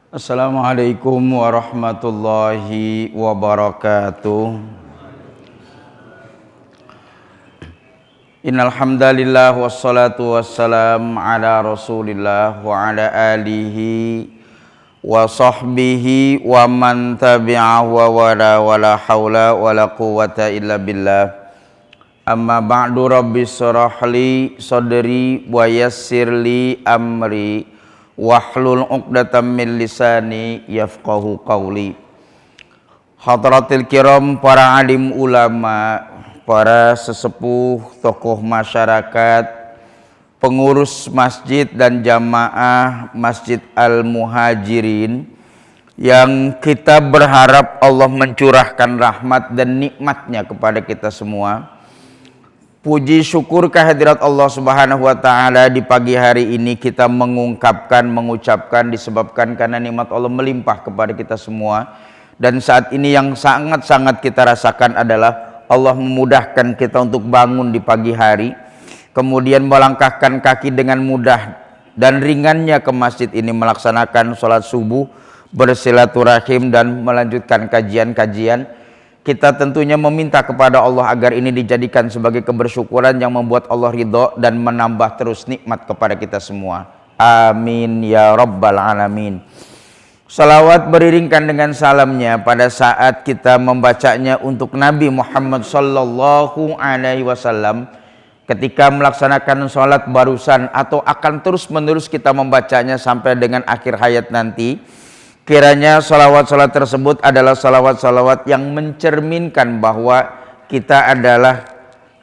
Assalamualaikum warahmatullahi wabarakatuh. Innal hamdalillah wassalatu wassalam ala Rasulillah wa ala alihi wa sahbihi wa man tabi'ahu wa wala haula wala quwwata illa billah. Amma ba'du, rabbi shrah li sadri wa yassir li amri wahlul 'uqdatam min lisani yafqahu qawli. Hadratil kiram, para alim ulama, para sesepuh, tokoh masyarakat, pengurus masjid dan jamaah Masjid Al-Muhajirin yang kita berharap Allah mencurahkan rahmat dan nikmatnya kepada kita semua. Puji syukur kehadirat Allah Subhanahu wa taala di pagi hari ini kita mengucapkan disebabkan karena nikmat Allah melimpah kepada kita semua. Dan saat ini yang sangat-sangat kita rasakan adalah Allah memudahkan kita untuk bangun di pagi hari, kemudian melangkahkan kaki dengan mudah dan ringannya ke masjid ini melaksanakan sholat subuh, bersilaturahim dan melanjutkan kajian-kajian. Kita tentunya meminta kepada Allah agar ini dijadikan sebagai kebersyukuran yang membuat Allah ridho dan menambah terus nikmat kepada kita semua. Amin ya rabbal alamin. Salawat beriringkan dengan salamnya pada saat kita membacanya untuk Nabi Muhammad sallallahu alaihi wasallam ketika melaksanakan sholat barusan atau akan terus menerus kita membacanya sampai dengan akhir hayat nanti. Kiranya salawat-salawat tersebut adalah salawat-salawat yang mencerminkan bahwa kita adalah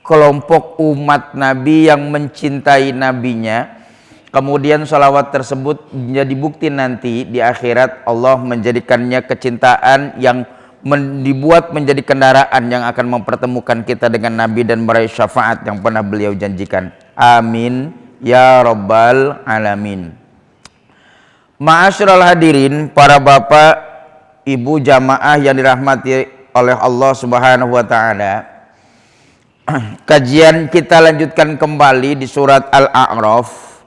kelompok umat Nabi yang mencintai Nabinya. Kemudian salawat tersebut menjadi bukti nanti di akhirat Allah menjadikannya kecintaan yang dibuat menjadi kendaraan yang akan mempertemukan kita dengan Nabi dan meraih syafaat yang pernah beliau janjikan. Amin ya rabbal alamin. Ma'asyiral hadirin, para bapak, ibu jamaah yang dirahmati oleh Allah Subhanahu wa taala. Kajian kita lanjutkan kembali di surat Al-A'raf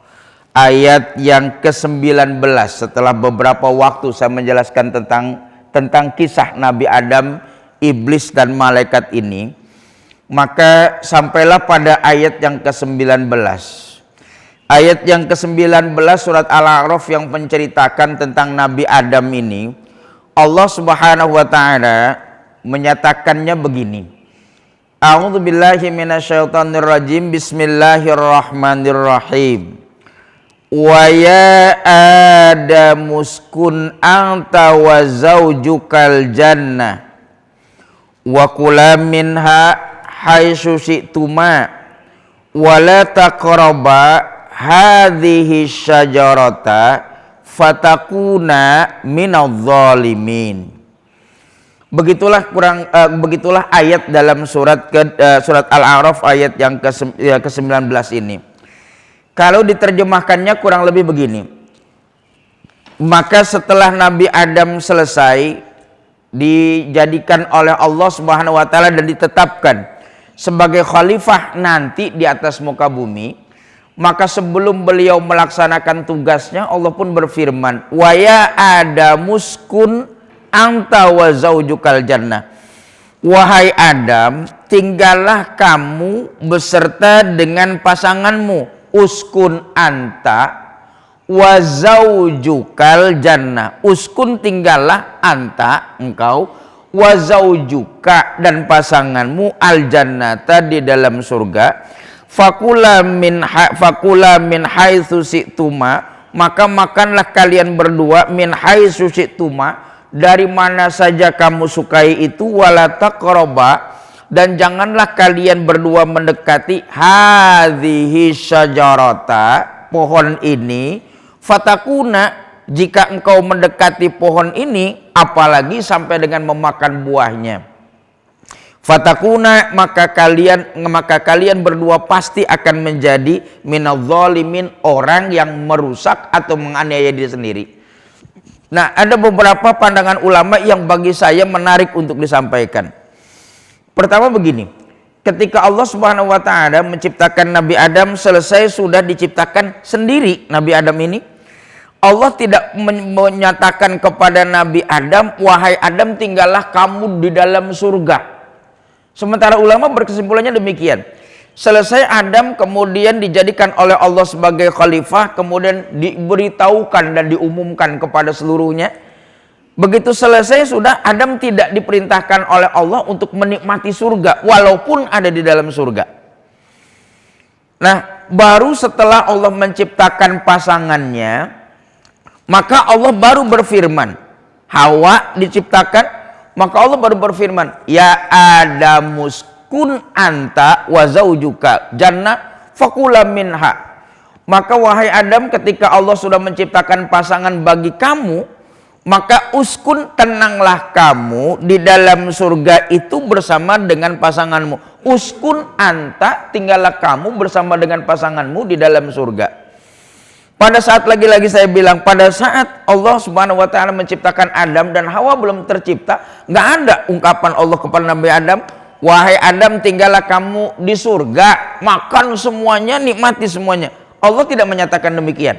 ayat yang ke-19. Setelah beberapa waktu saya menjelaskan tentang kisah Nabi Adam, iblis dan malaikat ini, maka sampailah pada ayat yang ke-19. Ayat yang ke-19 surat Al-A'raf yang menceritakan tentang Nabi Adam ini, Allah Subhanahu wa taala menyatakannya begini. A'udzubillahi minasyaitonirrajim. Bismillahirrahmanirrahim. Wa ya Adamu uskun anta wa zaujukal jannah wa kula minha haitsu syi'tuma wa la taqraba hadhihi syajarata fatakuna minadh-dhalimin. Begitulah ayat dalam surat Al-A'raf ayat yang ke-19 ini. Kalau diterjemahkannya kurang lebih begini. Maka setelah Nabi Adam selesai dijadikan oleh Allah Subhanahu wa taala dan ditetapkan sebagai khalifah nanti di atas muka bumi, maka sebelum beliau melaksanakan tugasnya Allah pun berfirman, wa ya Adamu uskun anta wa zaujukal jannah. Wahai Adam, tinggallah kamu beserta dengan pasanganmu, uskun anta wa zaujukal jannah. Uskun tinggallah anta engkau, wa zaujuka dan pasanganmu al jannata di dalam surga. Fakula min haitsu syi'tuma, maka makanlah kalian berdua min haitsu syi'tuma, dari mana saja kamu sukai itu, wala taqraba, dan janganlah kalian berdua mendekati hadhihi syajarata, pohon ini, fatakuna, jika engkau mendekati pohon ini apalagi sampai dengan memakan buahnya, fatakuna, maka kalian berdua pasti akan menjadi minadh-dhalimin, orang yang merusak atau menganiaya diri sendiri. Nah, ada beberapa pandangan ulama yang bagi saya menarik untuk disampaikan. Pertama begini, ketika Allah Subhanahu wa taala menciptakan Nabi Adam, selesai sudah diciptakan sendiri Nabi Adam ini, Allah tidak menyatakan kepada Nabi Adam, wahai Adam tinggallah kamu di dalam surga. Sementara ulama berkesimpulannya demikian. Selesai Adam kemudian dijadikan oleh Allah sebagai khalifah, kemudian diberitahukan dan diumumkan kepada seluruhnya. Begitu selesai sudah, Adam tidak diperintahkan oleh Allah untuk menikmati surga walaupun ada di dalam surga. Nah, baru setelah Allah menciptakan pasangannya, maka Allah baru berfirman. Hawa diciptakan, maka Allah baru berfirman, ya Adamus kun anta wa zaujuka jannah fakula minha. Maka wahai Adam, ketika Allah sudah menciptakan pasangan bagi kamu, maka uskun, tenanglah kamu di dalam surga itu bersama dengan pasanganmu. Uskun anta, tinggallah kamu bersama dengan pasanganmu di dalam surga. Pada saat lagi-lagi saya bilang, pada saat Allah Subhanahu wa taala menciptakan Adam dan Hawa belum tercipta, nggak ada ungkapan Allah kepada Nabi Adam, wahai Adam tinggallah kamu di surga, makan semuanya, nikmati semuanya. Allah tidak menyatakan demikian.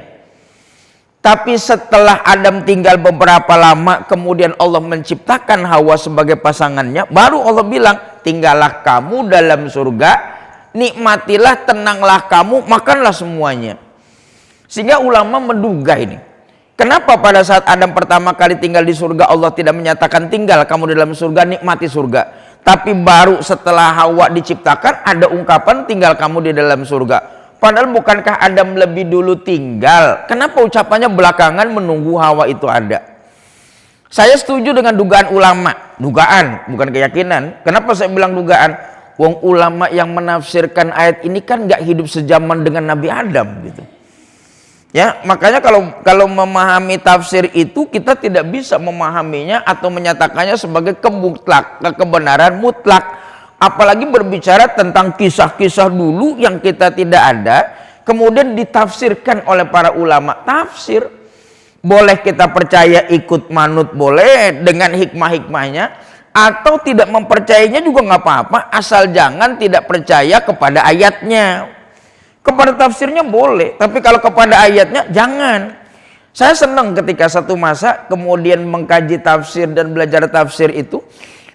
Tapi setelah Adam tinggal beberapa lama, kemudian Allah menciptakan Hawa sebagai pasangannya, baru Allah bilang, tinggallah kamu dalam surga, nikmatilah, tenanglah kamu, makanlah semuanya. Sehingga ulama menduga ini, kenapa pada saat Adam pertama kali tinggal di surga Allah tidak menyatakan tinggal kamu dalam surga, nikmati surga. Tapi baru setelah Hawa diciptakan ada ungkapan tinggal kamu di dalam surga. Padahal bukankah Adam lebih dulu tinggal? Kenapa ucapannya belakangan menunggu Hawa itu ada? Saya setuju dengan dugaan ulama. Dugaan, bukan keyakinan. Kenapa saya bilang dugaan? Wong ulama yang menafsirkan ayat ini kan nggak hidup sejaman dengan Nabi Adam gitu. Ya, makanya kalau memahami tafsir itu kita tidak bisa memahaminya atau menyatakannya sebagai kebenaran mutlak. Apalagi berbicara tentang kisah-kisah dulu yang kita tidak ada, kemudian ditafsirkan oleh para ulama tafsir. Boleh kita percaya ikut manut boleh dengan hikmah-hikmahnya, atau tidak mempercayainya juga nggak apa-apa, asal jangan tidak percaya kepada ayatnya. Kepada tafsirnya boleh, tapi kalau kepada ayatnya jangan. Saya senang ketika satu masa kemudian mengkaji tafsir dan belajar tafsir itu.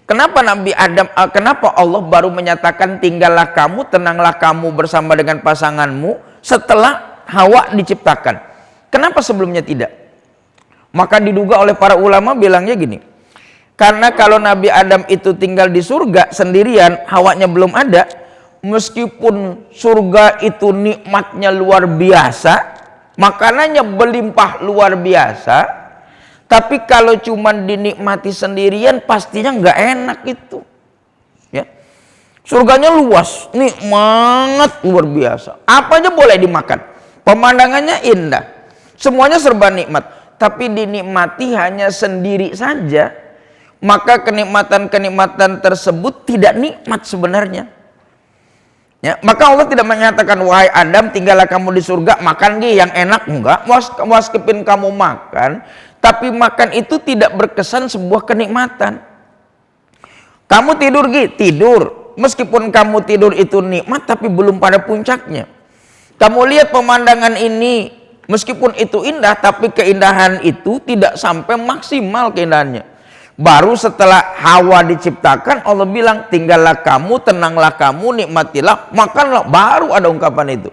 Kenapa Nabi Adam, kenapa Allah baru menyatakan tinggallah kamu, tenanglah kamu bersama dengan pasanganmu setelah Hawa diciptakan? Kenapa sebelumnya tidak? Maka diduga oleh para ulama bilangnya gini, karena kalau Nabi Adam itu tinggal di surga sendirian, Hawanya belum ada, meskipun surga itu nikmatnya luar biasa, makanannya berlimpah luar biasa, tapi kalau cuma dinikmati sendirian pastinya nggak enak itu. Ya. Surganya luas, nikmat luar biasa. Apa aja boleh dimakan. Pemandangannya indah. Semuanya serba nikmat. Tapi dinikmati hanya sendiri saja, maka kenikmatan-kenikmatan tersebut tidak nikmat sebenarnya. Ya, maka Allah tidak menyatakan wahai Adam tinggallah kamu di surga, makan yang enak, enggak. Meskipun kamu makan, tapi makan itu tidak berkesan sebuah kenikmatan. Kamu tidur tidur. Meskipun kamu tidur itu nikmat, tapi belum pada puncaknya. Kamu lihat pemandangan ini, meskipun itu indah, tapi keindahan itu tidak sampai maksimal keindahannya. Baru setelah Hawa diciptakan, Allah bilang tinggallah kamu, tenanglah kamu, nikmatilah, makanlah. Baru ada ungkapan itu.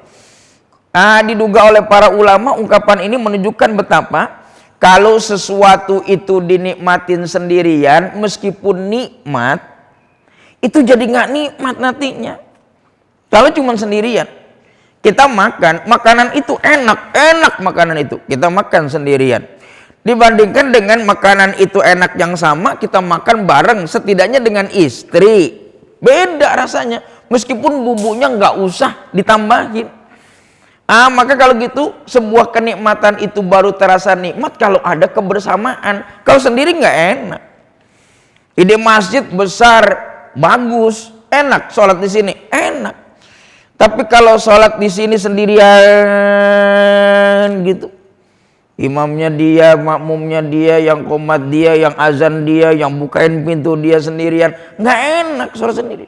Nah, diduga oleh para ulama ungkapan ini menunjukkan betapa kalau sesuatu itu dinikmatin sendirian, meskipun nikmat, itu jadi nggak nikmat nantinya. Kalau cuma sendirian, kita makan, makanan itu enak makanan itu, kita makan sendirian. Dibandingkan dengan makanan itu enak yang sama, kita makan bareng, setidaknya dengan istri. Beda rasanya, meskipun bumbunya nggak usah ditambahin. Maka kalau gitu, sebuah kenikmatan itu baru terasa nikmat kalau ada kebersamaan. Kalau sendiri nggak enak. Ide masjid besar, bagus, enak. Sholat di sini, enak. Tapi kalau sholat di sini sendirian gitu, imamnya dia, makmumnya dia, yang qomat dia, yang azan dia, yang bukain pintu dia sendirian, nggak enak sholat sendiri.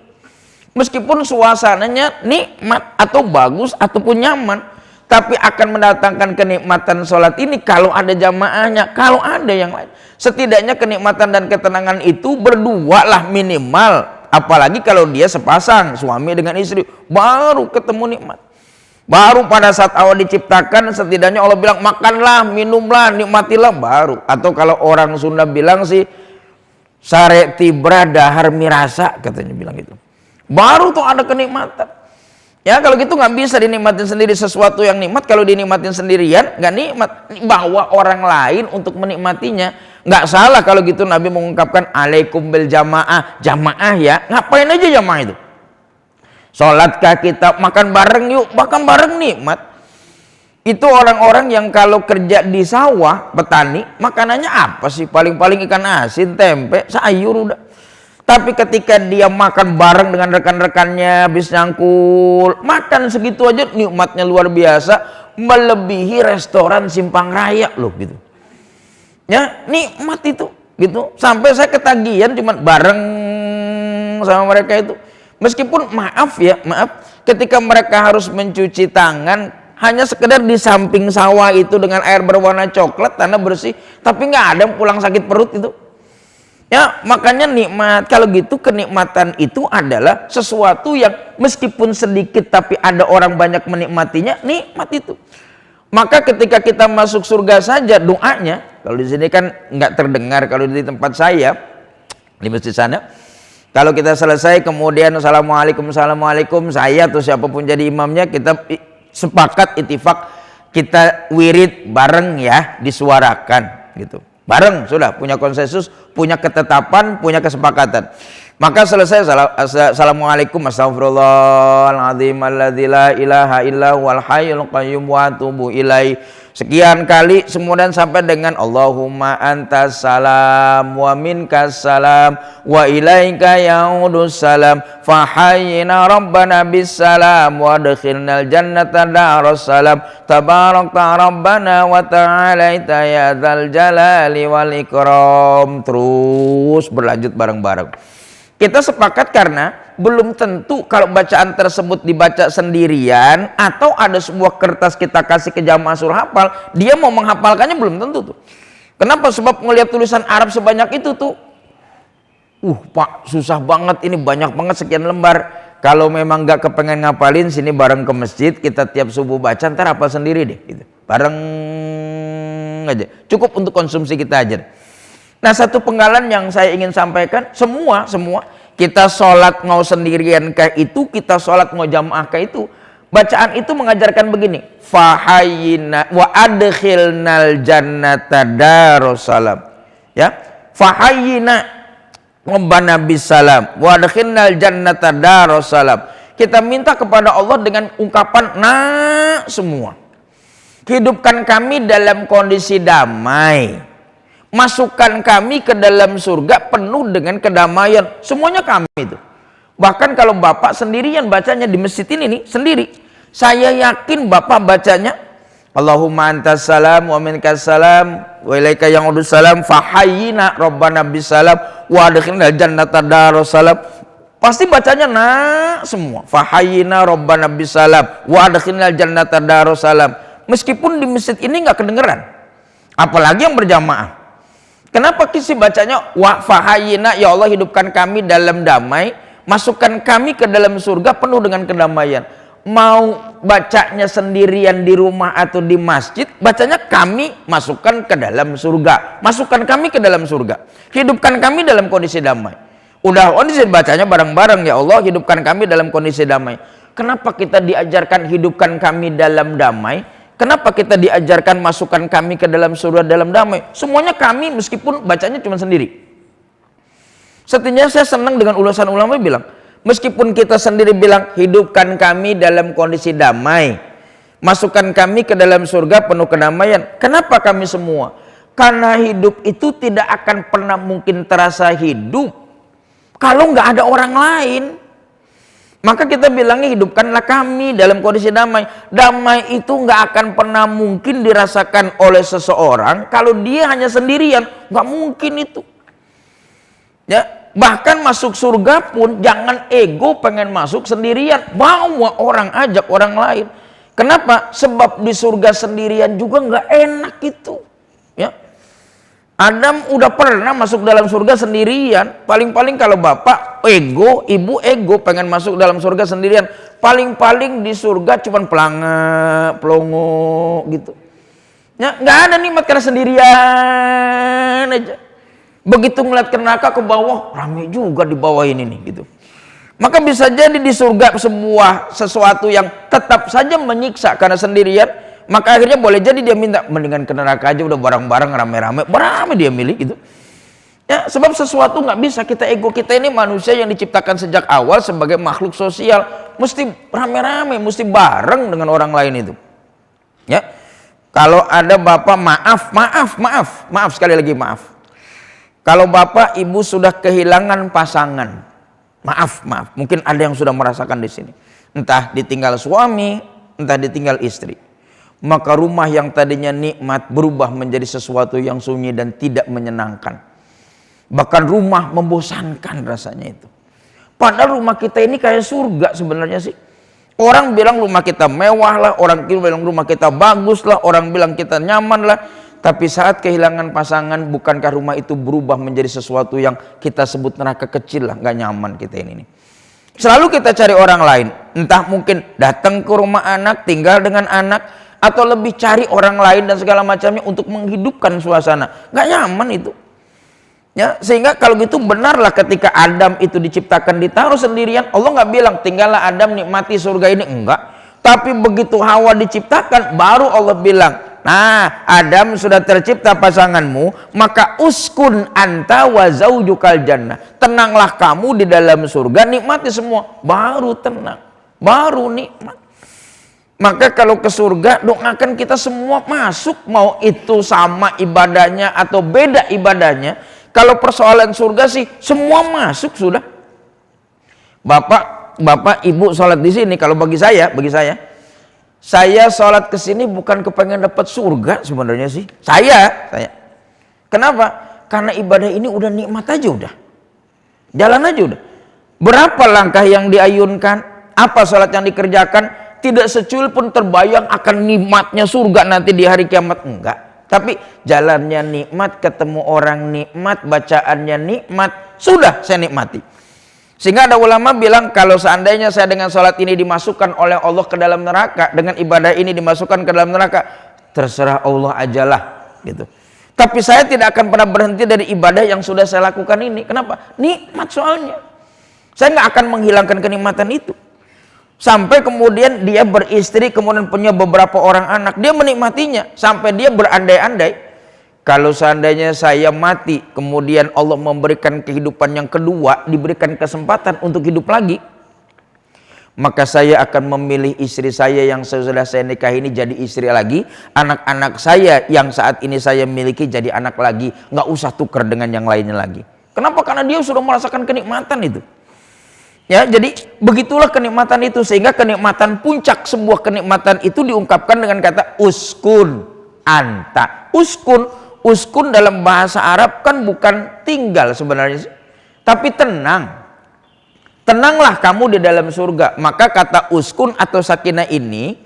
Meskipun suasananya nikmat atau bagus ataupun nyaman, tapi akan mendatangkan kenikmatan sholat ini kalau ada jamaahnya, kalau ada yang lain. Setidaknya kenikmatan dan ketenangan itu berdua lah minimal, apalagi kalau dia sepasang suami dengan istri, baru ketemu nikmat. Baru pada saat awal diciptakan setidaknya Allah bilang makanlah, minumlah, nikmatilah, baru. Atau kalau orang Sunda bilang sih sare tibra dahar mirasa, katanya bilang gitu. Baru tuh ada kenikmatan. Ya kalau gitu nggak bisa dinikmatin sendiri sesuatu yang nikmat. Kalau dinikmatin sendirian nggak nikmat. Bawa orang lain untuk menikmatinya. Nggak salah kalau gitu Nabi mengungkapkan alaikum bil jamaah. Jamaah ya, ngapain aja jamaah itu? Sholatkah kita, makan bareng yuk, makan bareng nikmat. Itu orang-orang yang kalau kerja di sawah, petani, makanannya apa sih? Paling-paling ikan asin, tempe, sayur udah. Tapi ketika dia makan bareng dengan rekan-rekannya, habis nyangkul, makan segitu aja nikmatnya luar biasa, melebihi restoran Simpang Raya loh gitu. Ya, nikmat itu gitu. Sampai saya ketagihan cuman bareng sama mereka itu. Meskipun maaf, ketika mereka harus mencuci tangan hanya sekedar di samping sawah itu dengan air berwarna coklat, tanah bersih, tapi nggak ada yang pulang sakit perut itu. Ya, makanya nikmat. Kalau gitu kenikmatan itu adalah sesuatu yang meskipun sedikit tapi ada orang banyak menikmatinya, nikmat itu. Maka ketika kita masuk surga saja doanya, kalau di sini kan nggak terdengar, kalau di tempat saya di masjid sana, kalau kita selesai kemudian assalamualaikum, saya atau siapapun jadi imamnya, kita sepakat itifak kita wirid bareng ya, disuarakan gitu. Bareng sudah punya konsensus, punya ketetapan, punya kesepakatan. Maka selesai assalamualaikum astagfirullahaladzim alladzi la ilaha illa huwal hayyul qayyum wa atubu ilaihi sekian kali, kemudian sampai dengan Allahumma antas salam wa minkas salam wa ilaika yaudus salam fahayyina rabbana bis salam wa adkhilnal jannata daros salam tabarakta rabbana wa ta'alaita ya dzal jalali wal ikram. Terus berlanjut bareng-bareng. Kita sepakat karena belum tentu kalau bacaan tersebut dibaca sendirian atau ada sebuah kertas kita kasih ke jamaah suruh hafal, dia mau menghafalkannya belum tentu tuh. Kenapa? Sebab ngelihat tulisan Arab sebanyak itu tuh, Pak, susah banget ini, banyak banget sekian lembar. Kalau memang nggak kepengen ngapalin, sini bareng ke masjid, kita tiap subuh baca, ntar hafal sendiri deh gitu. Bareng aja, cukup untuk konsumsi kita aja. Nah, satu penggalan yang saya ingin sampaikan, semua kita sholat mau sendirian kah itu, kita sholat mau jamaah kah itu, bacaan itu mengajarkan begini, fahayyina wa adkhilnal jannata darussalam, ya, fahayyina rabbana bisalam wa adkhilnal jannata darussalam. Kita minta kepada Allah dengan ungkapan semua, hidupkan kami dalam kondisi damai, masukkan kami ke dalam surga penuh dengan kedamaian. Semuanya kami itu. Bahkan kalau Bapak sendirian bacanya di masjid ini nih, sendiri, saya yakin Bapak bacanya Allahumma antas salam wa minkas salam wa ilaika yaudus salam fahayyina rabbana bisalam wa adkhilnal jannata daros salam. Pasti bacanya semua. Fahayyina rabbana bisalam wa adkhilnal jannata daros salam. Meskipun di masjid ini nggak kedengeran. Apalagi yang berjamaah. Kenapa sih bacanya wa fahayyina, ya Allah hidupkan kami dalam damai, masukkan kami ke dalam surga penuh dengan kedamaian. Mau bacanya sendirian di rumah atau di masjid, bacanya kami masukkan ke dalam surga, masukkan kami ke dalam surga, hidupkan kami dalam kondisi damai. Udah kondisi bacanya bareng-bareng, ya Allah hidupkan kami dalam kondisi damai. Kenapa kita diajarkan hidupkan kami dalam damai? Kenapa kita diajarkan masukkan kami ke dalam surga dalam damai? Semuanya kami meskipun bacanya cuma sendiri. Setidaknya saya senang dengan ulasan ulama bilang, meskipun kita sendiri bilang hidupkan kami dalam kondisi damai, masukkan kami ke dalam surga penuh kedamaian. Kenapa kami semua? Karena hidup itu tidak akan pernah mungkin terasa hidup kalau nggak ada orang lain. Maka kita bilangnya hidupkanlah kami dalam kondisi damai. Damai itu nggak akan pernah mungkin dirasakan oleh seseorang kalau dia hanya sendirian. Nggak mungkin itu. Ya, bahkan masuk surga pun jangan ego pengen masuk sendirian. Bawa orang, ajak orang lain. Kenapa? Sebab di surga sendirian juga nggak enak itu. Ya, Adam udah pernah masuk dalam surga sendirian. Paling-paling kalau bapak ego, ibu ego pengen masuk dalam surga sendirian. Paling-paling di surga cuman pelongo gitu. Ya, nggak ada nikmat karena sendirian aja. Begitu ngeliat ke neraka ke bawah, rame juga di bawah ini nih gitu. Maka bisa jadi di surga sesuatu yang tetap saja menyiksa karena sendirian, maka akhirnya boleh jadi dia minta mendingan ke neraka aja, udah bareng-bareng rame-rame dia milih gitu. Ya, sebab sesuatu nggak bisa, kita ego, kita ini manusia yang diciptakan sejak awal sebagai makhluk sosial, mesti rame-rame, mesti bareng dengan orang lain itu. Ya, kalau ada bapak maaf sekali lagi maaf. Kalau bapak ibu sudah kehilangan pasangan, maaf, mungkin ada yang sudah merasakan di sini. Entah ditinggal suami, entah ditinggal istri. Maka rumah yang tadinya nikmat berubah menjadi sesuatu yang sunyi dan tidak menyenangkan. Bahkan rumah membosankan rasanya itu. Padahal rumah kita ini kayak surga sebenarnya sih. Orang bilang rumah kita mewah lah, orang bilang rumah kita bagus lah, orang bilang kita nyaman lah. Tapi saat kehilangan pasangan, bukankah rumah itu berubah menjadi sesuatu yang kita sebut neraka kecil lah, nggak nyaman kita ini. Selalu kita cari orang lain, entah mungkin datang ke rumah anak, tinggal dengan anak, atau lebih cari orang lain dan segala macamnya untuk menghidupkan suasana. Nggak nyaman itu. Ya, sehingga kalau gitu benarlah ketika Adam itu diciptakan ditaruh sendirian, Allah nggak bilang tinggallah Adam nikmati surga ini, enggak. Tapi begitu Hawa diciptakan, baru Allah bilang, nah, Adam sudah tercipta pasanganmu, maka uskun anta wa zaujukal jannah. Tenanglah kamu di dalam surga, nikmati semua. Baru tenang, baru nikmat. Maka kalau ke surga, doakan kita semua masuk, mau itu sama ibadahnya atau beda ibadahnya. Kalau persoalan surga sih, semua masuk sudah. Bapak, ibu sholat di sini. Kalau bagi saya sholat ke sini bukan kepengen dapat surga sebenarnya sih. Saya. Kenapa? Karena ibadah ini udah nikmat aja udah. Jalan aja udah. Berapa langkah yang diayunkan? Apa sholat yang dikerjakan? Tidak secuil pun terbayang akan nikmatnya surga nanti di hari kiamat. Enggak. Tapi jalannya nikmat, ketemu orang nikmat, bacaannya nikmat. Sudah saya nikmati. Sehingga ada ulama bilang kalau seandainya saya dengan sholat ini dimasukkan oleh Allah ke dalam neraka, dengan ibadah ini dimasukkan ke dalam neraka, terserah Allah ajalah gitu. Tapi saya tidak akan pernah berhenti dari ibadah yang sudah saya lakukan ini. Kenapa? Nikmat soalnya. Saya nggak akan menghilangkan kenikmatan itu. Sampai kemudian dia beristri, kemudian punya beberapa orang anak, dia menikmatinya sampai dia berandai-andai. Kalau seandainya saya mati, kemudian Allah memberikan kehidupan yang kedua, diberikan kesempatan untuk hidup lagi, maka saya akan memilih istri saya yang sudah saya nikahi ini jadi istri lagi, anak-anak saya yang saat ini saya miliki jadi anak lagi, nggak usah tukar dengan yang lainnya lagi. Kenapa? Karena dia sudah merasakan kenikmatan itu. Ya, jadi begitulah kenikmatan itu, sehingga kenikmatan puncak sebuah kenikmatan itu diungkapkan dengan kata uskun anta. Uskun dalam bahasa Arab kan bukan tinggal sebenarnya, tapi tenang. Tenanglah kamu di dalam surga. Maka kata uskun atau sakinah ini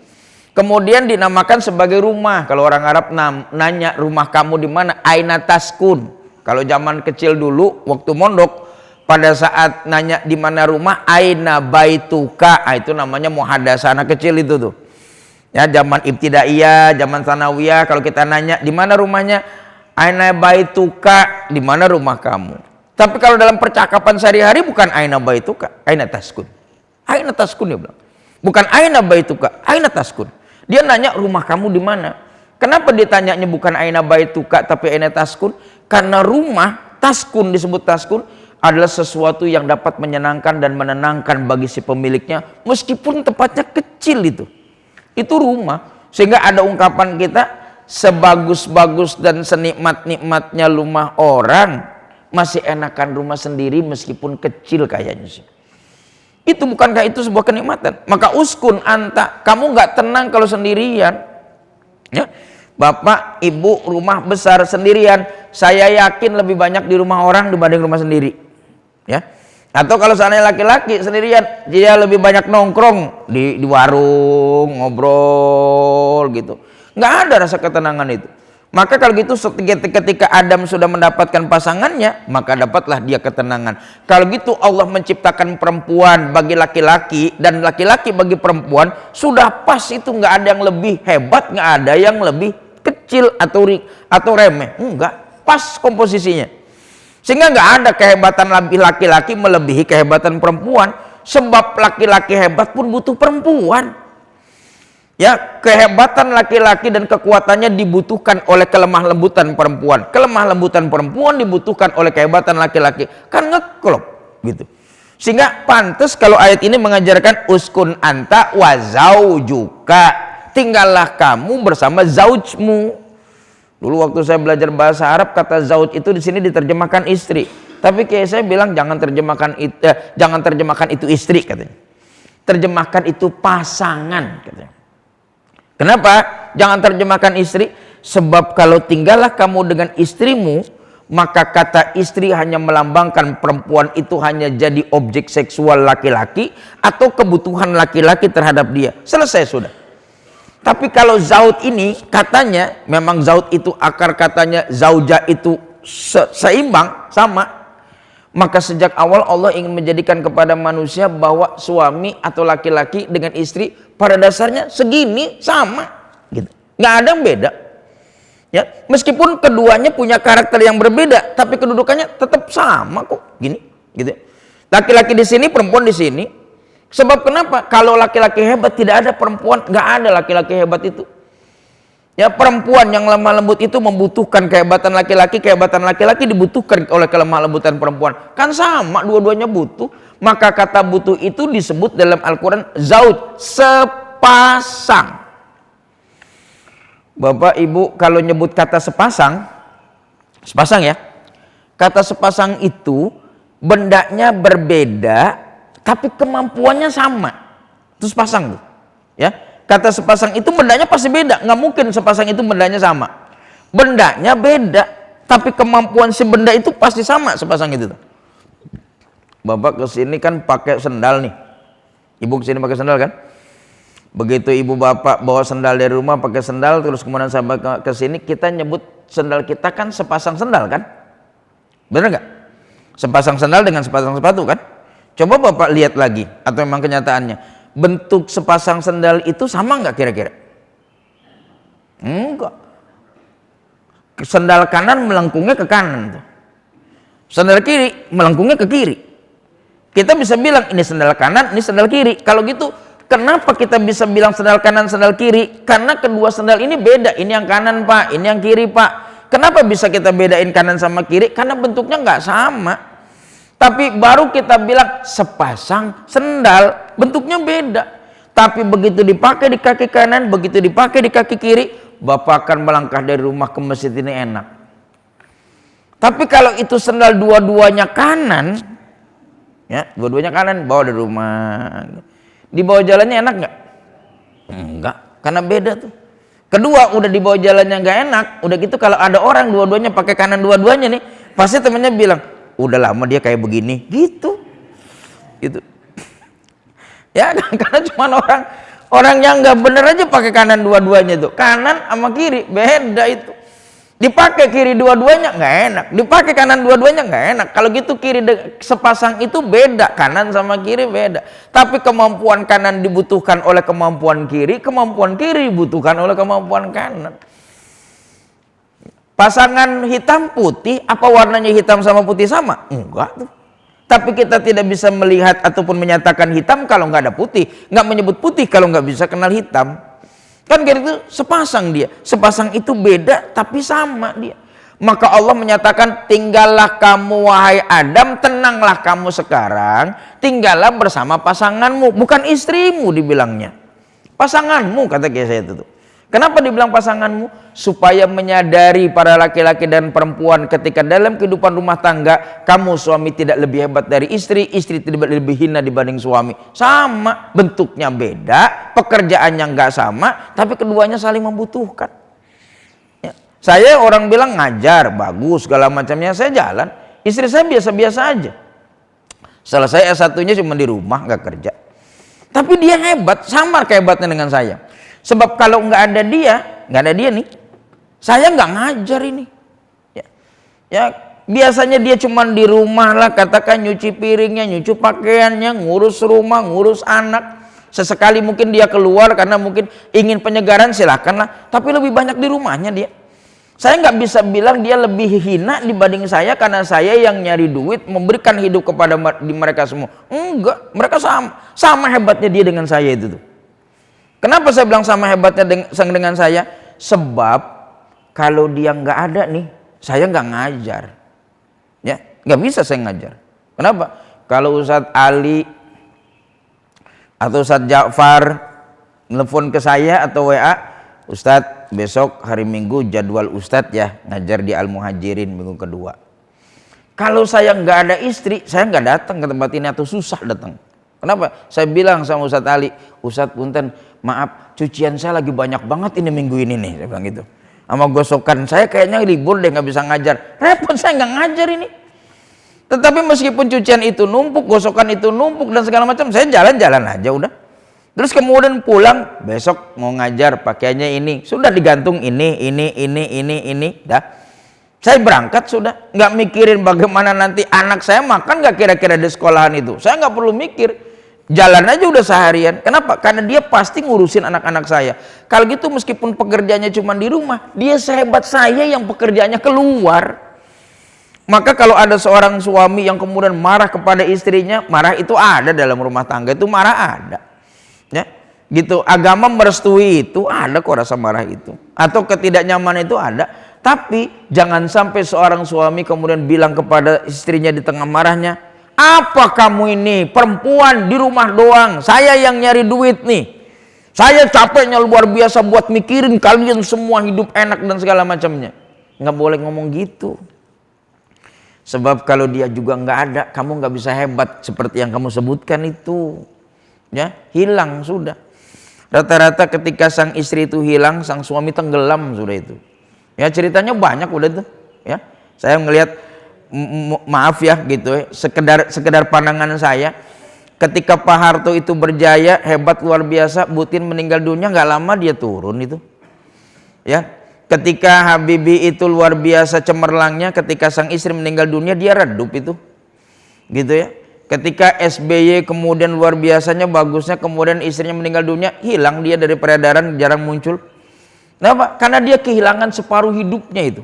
kemudian dinamakan sebagai rumah. Kalau orang Arab nanya rumah kamu di mana, aina taskun. Kalau zaman kecil dulu waktu mondok, pada saat nanya di mana rumah, aina baituka, itu namanya muhadasah anak kecil itu tuh. Ya, zaman ibtidaiyah, zaman sanawiyah, kalau kita nanya di mana rumahnya, aina baituka, di mana rumah kamu. Tapi kalau dalam percakapan sehari-hari bukan aina baituka, aina taskun. Aina taskun dia bilang. Bukan aina baituka, aina taskun. Dia nanya rumah kamu di mana. Kenapa ditanyanya bukan aina baituka tapi aina taskun? Karena rumah, taskun disebut taskun, adalah sesuatu yang dapat menyenangkan dan menenangkan bagi si pemiliknya, meskipun tempatnya kecil itu rumah. Sehingga ada ungkapan kita, sebagus-bagus dan senikmat-nikmatnya rumah orang, masih enakan rumah sendiri meskipun kecil kayaknya sih. Itu bukankah itu sebuah kenikmatan? Maka uskun anta, kamu nggak tenang kalau sendirian. Ya, bapak, ibu rumah besar sendirian, saya yakin lebih banyak di rumah orang dibanding rumah sendiri. Ya, Atau kalau seandainya laki-laki sendirian, dia lebih banyak nongkrong di warung, ngobrol gitu. Nggak ada rasa ketenangan itu. Maka kalau gitu ketika Adam sudah mendapatkan pasangannya, maka dapatlah dia ketenangan. Kalau gitu Allah menciptakan perempuan bagi laki-laki dan laki-laki bagi perempuan, sudah pas itu, nggak ada yang lebih hebat, nggak ada yang lebih kecil atau remeh. Enggak, pas komposisinya. Sehingga nggak ada kehebatan laki-laki melebihi kehebatan perempuan. Sebab laki-laki hebat pun butuh perempuan. Ya, kehebatan laki-laki dan kekuatannya dibutuhkan oleh kelemah lembutan perempuan. Kelemah lembutan perempuan dibutuhkan oleh kehebatan laki-laki. Kan ngeklop gitu. Sehingga pantas kalau ayat ini mengajarkan uskun anta wa zaujuka. Tinggallah kamu bersama zaujmu. Dulu waktu saya belajar bahasa Arab, kata zauj itu di sini diterjemahkan istri. Tapi kayak saya bilang jangan terjemahkan itu istri katanya. Terjemahkan itu pasangan katanya. Kenapa jangan terjemahkan istri? Sebab kalau tinggallah kamu dengan istrimu, maka kata istri hanya melambangkan perempuan itu hanya jadi objek seksual laki-laki atau kebutuhan laki-laki terhadap dia. Selesai sudah. Tapi kalau zaud ini katanya, memang zaud itu akar katanya zauja itu seimbang, sama. Maka sejak awal Allah ingin menjadikan kepada manusia bahwa suami atau laki-laki dengan istri pada dasarnya segini, sama gitu. Nggak ada yang beda. Ya, meskipun keduanya punya karakter yang berbeda, tapi kedudukannya tetap sama kok, gini gitu. Laki-laki di sini, perempuan di sini. Sebab kenapa? Kalau laki-laki hebat tidak ada perempuan, nggak ada laki-laki hebat itu. Ya, perempuan yang lemah lembut itu membutuhkan kehebatan laki-laki dibutuhkan oleh kelemah lembutan perempuan. Kan sama, dua-duanya butuh. Maka kata butuh itu disebut dalam Al-Quran zauj, sepasang. Bapak Ibu kalau nyebut kata sepasang ya. Kata sepasang itu bendanya berbeda tapi kemampuannya sama. Itu sepasang tuh. Ya. Kata sepasang itu bendanya pasti beda, nggak mungkin sepasang itu bendanya sama. Bendanya beda, tapi kemampuan si benda itu pasti sama sepasang itu. Bapak kesini kan pakai sendal nih, ibu kesini pakai sendal kan? Begitu ibu bapak bawa sendal dari rumah pakai sendal, terus kemudian sampai kesini kita nyebut sendal kita kan sepasang sendal kan? Bener nggak? Sepasang sendal dengan sepasang sepatu kan? Coba bapak lihat lagi, atau memang kenyataannya bentuk sepasang sendal itu sama nggak kira-kira? Enggak. Sendal kanan melengkungnya ke kanan tuh. Sendal kiri melengkungnya ke kiri. Kita bisa bilang ini sendal kanan, ini sendal kiri. Kalau gitu, kenapa kita bisa bilang sendal kanan, sendal kiri? Karena kedua sendal ini beda. Ini yang kanan pak, ini yang kiri pak. Kenapa bisa kita bedain kanan sama kiri? Karena bentuknya nggak sama. Tapi baru kita bilang sepasang sendal, bentuknya beda. Tapi begitu dipakai di kaki kanan, begitu dipakai di kaki kiri, bapak akan melangkah dari rumah ke masjid ini enak. Tapi kalau itu sendal dua-duanya kanan, ya dua-duanya kanan, bawa dari rumah. Dibawa jalannya enak nggak? Enggak, karena beda tuh. Kedua, udah dibawa jalannya nggak enak, udah gitu kalau ada orang dua-duanya pakai kanan dua-duanya nih, pasti temennya bilang, udah lama dia kayak begini gitu ya. Karena cuma orang yang nggak bener aja pakai kanan dua-duanya tuh, kanan sama kiri beda itu. Dipakai kiri dua-duanya nggak enak, dipakai kanan dua-duanya nggak enak. Kalau gitu kiri sepasang itu beda, kanan sama kiri beda. Tapi kemampuan kanan dibutuhkan oleh kemampuan kiri dibutuhkan oleh kemampuan kanan. Pasangan hitam putih, apa warnanya hitam sama putih sama? Enggak tuh. Tapi kita tidak bisa melihat ataupun menyatakan hitam kalau nggak ada putih, nggak menyebut putih kalau nggak bisa kenal hitam. Kan kayak itu sepasang dia. Sepasang itu beda tapi sama dia. Maka Allah menyatakan, tinggallah kamu wahai Adam, tenanglah kamu sekarang, tinggallah bersama pasanganmu, bukan istrimu dibilangnya. Pasanganmu kata kayak saya itu tuh. Kenapa dibilang pasanganmu? Supaya menyadari para laki-laki dan perempuan ketika dalam kehidupan rumah tangga, kamu suami tidak lebih hebat dari istri, istri tidak lebih hina dibanding suami. Sama, bentuknya beda, pekerjaannya nggak sama, tapi keduanya saling membutuhkan. Ya. Saya orang bilang ngajar, bagus, segala macamnya, saya jalan. Istri saya biasa-biasa aja. Selesai S1-nya cuma di rumah, nggak kerja. Tapi dia hebat, samar kehebatnya dengan saya. Sebab kalau nggak ada dia nih, saya nggak ngajar ini. Ya, biasanya dia cuma di rumah lah, katakan nyuci piringnya, nyuci pakaiannya, ngurus rumah, ngurus anak. Sesekali mungkin dia keluar karena mungkin ingin penyegaran, silakanlah. Tapi lebih banyak di rumahnya dia. Saya nggak bisa bilang dia lebih hina dibanding saya karena saya yang nyari duit, memberikan hidup kepada mereka semua. Enggak, mereka sama hebatnya dia dengan saya itu tuh. Kenapa saya bilang sama hebatnya dengan saya? Sebab kalau dia nggak ada nih, saya nggak ngajar. Ya, nggak bisa saya ngajar. Kenapa? Kalau Ustadz Ali atau Ustadz Ja'far nelfon ke saya atau WA, Ustadz besok hari Minggu jadwal Ustadz ya ngajar di Al-Muhajirin minggu kedua. Kalau saya nggak ada istri, saya nggak datang ke tempat ini atau susah datang. Kenapa? Saya bilang sama Ustadz Ali, Ustadz punten, maaf cucian saya lagi banyak banget ini minggu ini nih, saya bilang gitu. Sama gosokan saya kayaknya libur deh, nggak bisa ngajar. Repot, saya nggak ngajar ini. Tetapi meskipun cucian itu numpuk, gosokan itu numpuk dan segala macam, saya jalan-jalan aja udah. Terus kemudian pulang, besok mau ngajar pakaiannya ini, sudah digantung ini, dah. Saya berangkat sudah, nggak mikirin bagaimana nanti anak saya makan nggak kira-kira di sekolahan itu. Saya nggak perlu mikir, jalan aja udah seharian. Kenapa? Karena dia pasti ngurusin anak-anak saya. Kalau gitu meskipun pekerjaannya cuma di rumah, dia sehebat saya yang pekerjaannya keluar. Maka kalau ada seorang suami yang kemudian marah kepada istrinya, marah itu ada dalam rumah tangga, itu marah ada. Ya, gitu. Agama merestui itu, ada kok rasa marah itu. Atau ketidaknyamanan itu ada. Tapi jangan sampai seorang suami kemudian bilang kepada istrinya di tengah marahnya, apa kamu ini perempuan di rumah doang, saya yang nyari duit nih. Saya capeknya luar biasa buat mikirin kalian semua hidup enak dan segala macamnya. Nggak boleh ngomong gitu. Sebab kalau dia juga nggak ada, kamu nggak bisa hebat seperti yang kamu sebutkan itu. Ya, hilang sudah. Rata-rata ketika sang istri itu hilang, sang suami tenggelam sudah itu. Ya, ceritanya banyak udah itu. Ya, saya melihat, maaf ya gitu ya, sekedar pandangan saya. Ketika Pak Harto itu berjaya, hebat luar biasa, Butin meninggal dunia, nggak lama dia turun itu. Ya, ketika Habibie itu luar biasa cemerlangnya, ketika sang istri meninggal dunia dia redup itu. Gitu ya. Ketika SBY kemudian luar biasanya bagusnya, kemudian istrinya meninggal dunia, hilang dia dari peredaran, jarang muncul. Kenapa? Karena dia kehilangan separuh hidupnya itu.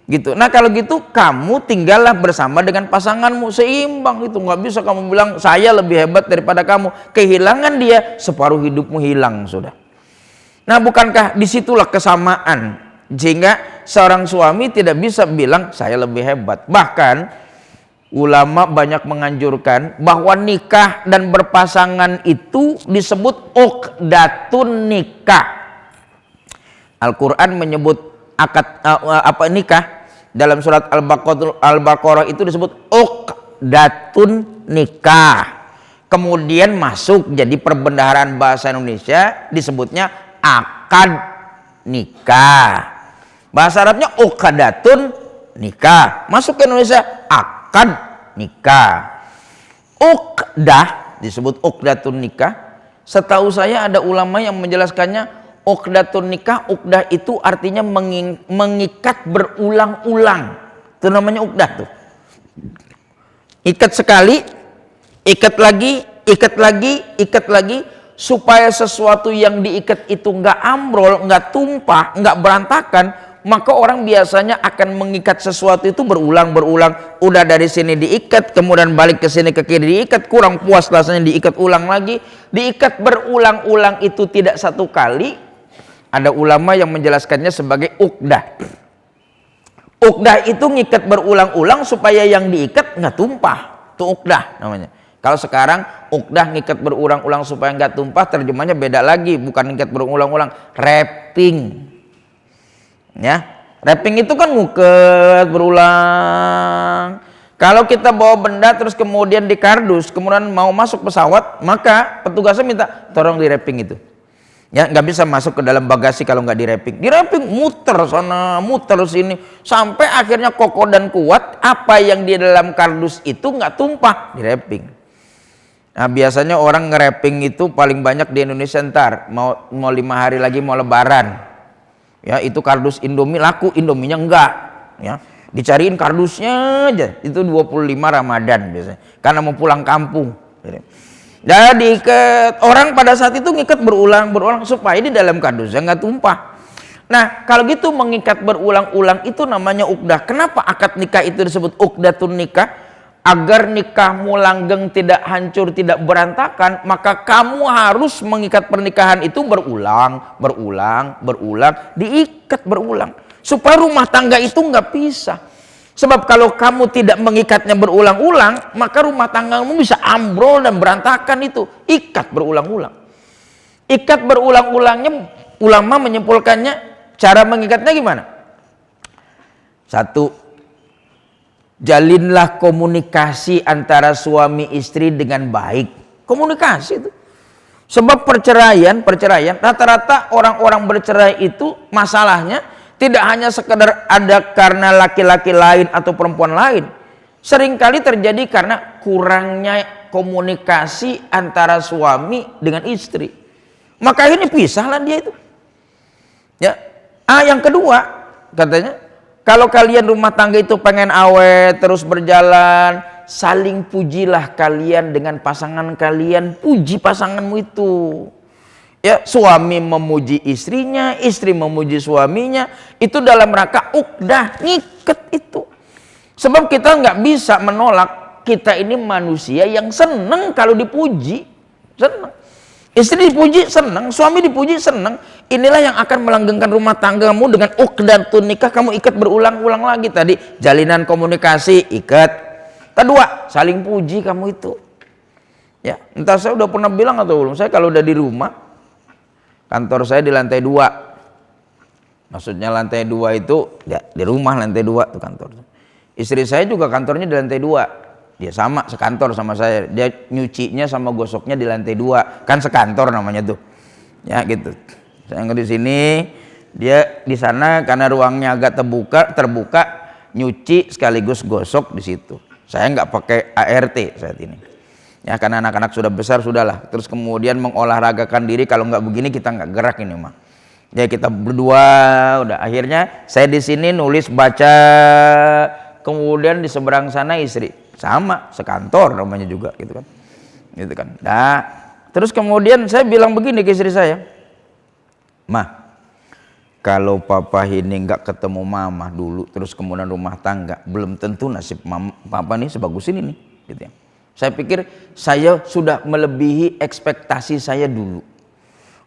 Gitu. Nah kalau gitu kamu tinggallah bersama dengan pasanganmu, seimbang itu. Nggak bisa kamu bilang saya lebih hebat daripada kamu. Kehilangan dia, separuh hidupmu hilang sudah. Nah bukankah disitulah kesamaan, sehingga seorang suami tidak bisa bilang saya lebih hebat. Bahkan ulama banyak menganjurkan bahwa nikah dan berpasangan itu disebut uqdatun nikah. Al-Quran menyebut akad nikah dalam surat Al-Baqarah itu disebut uqdatun nikah. Kemudian masuk jadi perbendaharaan bahasa Indonesia disebutnya akad nikah. Bahasa Arabnya uqdatun nikah. Masuk ke Indonesia akad nikah. Uqdah disebut uqdatun nikah. Setahu saya ada ulama yang menjelaskannya uqdatun nikah, uqdah itu artinya mengikat berulang-ulang. Itu namanya uqdah tuh. Ikat sekali, ikat lagi, ikat lagi, ikat lagi, supaya sesuatu yang diikat itu nggak ambrol, nggak tumpah, nggak berantakan. Maka orang biasanya akan mengikat sesuatu itu berulang-berulang. Udah dari sini diikat, kemudian balik ke sini ke kiri diikat, kurang puas rasanya diikat ulang lagi. Diikat berulang-ulang itu tidak satu kali. Ada ulama yang menjelaskannya sebagai uqdah. Uqdah itu ngikat berulang-ulang supaya yang diikat nggak tumpah. Itu uqdah namanya. Kalau sekarang uqdah ngikat berulang-ulang supaya nggak tumpah, terjemahnya beda lagi, bukan ngikat berulang-ulang, wrapping. Ya, wrapping itu kan nguket berulang. Kalau kita bawa benda terus kemudian di kardus, kemudian mau masuk pesawat, maka petugasnya minta tolong di wrapping itu. Ya, nggak bisa masuk ke dalam bagasi kalau nggak direping. Direping muter sana, muter sini, sampai akhirnya kokoh dan kuat. Apa yang di dalam kardus itu nggak tumpah, direping. Nah, biasanya orang ngereping itu paling banyak di Indonesia ntar mau 5 hari lagi mau Lebaran. Ya, itu kardus Indomie laku, Indominya enggak. Ya, dicariin kardusnya aja. Itu 25 Ramadan biasanya, karena mau pulang kampung. Jadi orang pada saat itu ngikat berulang-ulang supaya di dalam kardusnya nggak tumpah. Nah, kalau gitu mengikat berulang-ulang itu namanya ukdah. Kenapa akad nikah itu disebut ukdatun nikah? Agar nikahmu langgeng, tidak hancur, tidak berantakan, maka kamu harus mengikat pernikahan itu berulang, diikat berulang, supaya rumah tangga itu nggak pisah. Sebab kalau kamu tidak mengikatnya berulang-ulang, maka rumah tanggamu bisa ambrol dan berantakan itu. Ikat berulang-ulang. Ikat berulang-ulangnya, ulama menyimpulkannya, cara mengikatnya gimana? 1, jalinlah komunikasi antara suami istri dengan baik. Komunikasi itu. Sebab perceraian, rata-rata orang-orang bercerai itu masalahnya tidak hanya sekedar ada karena laki-laki lain atau perempuan lain. Seringkali terjadi karena kurangnya komunikasi antara suami dengan istri. Maka ini pisahlah dia itu. Ya. Yang kedua, katanya, kalau kalian rumah tangga itu pengen awet terus berjalan, saling pujilah kalian dengan pasangan kalian, puji pasanganmu itu. Ya, suami memuji istrinya, istri memuji suaminya, itu dalam rangka ukdah, ngiket itu. Sebab kita nggak bisa menolak, kita ini manusia yang seneng kalau dipuji, seneng. Istri dipuji seneng, suami dipuji seneng. Inilah yang akan melanggengkan rumah tanggamu dengan ukdatun nikah. Kamu ikat berulang-ulang lagi tadi, jalinan komunikasi, ikat. Kedua, saling puji kamu itu. Ya, entah saya udah pernah bilang atau belum, saya kalau udah di rumah, kantor saya di lantai 2. Maksudnya lantai 2 itu ya, di rumah lantai 2 tuh kantor. Istri saya juga kantornya di lantai 2. Dia sama sekantor sama saya. Dia nyucinya sama gosoknya di lantai 2. Kan sekantor namanya tuh. Ya gitu. Saya di sini, dia di sana karena ruangnya agak terbuka, nyuci sekaligus gosok di situ. Saya nggak pakai ART saat ini. Ya, karena anak-anak sudah besar, sudahlah. Terus kemudian mengolahragakan diri, kalau nggak begini kita nggak gerak ini mah. Ya kita berdua, udah akhirnya saya di sini nulis baca, kemudian di seberang sana istri, sama sekantor namanya juga gitu kan. Nah, terus kemudian saya bilang begini ke istri saya, Mah, kalau papa ini nggak ketemu mama dulu, terus kemudian rumah tangga, belum tentu nasib papa nih sebagus ini nih, gitu ya. Saya pikir saya sudah melebihi ekspektasi saya dulu.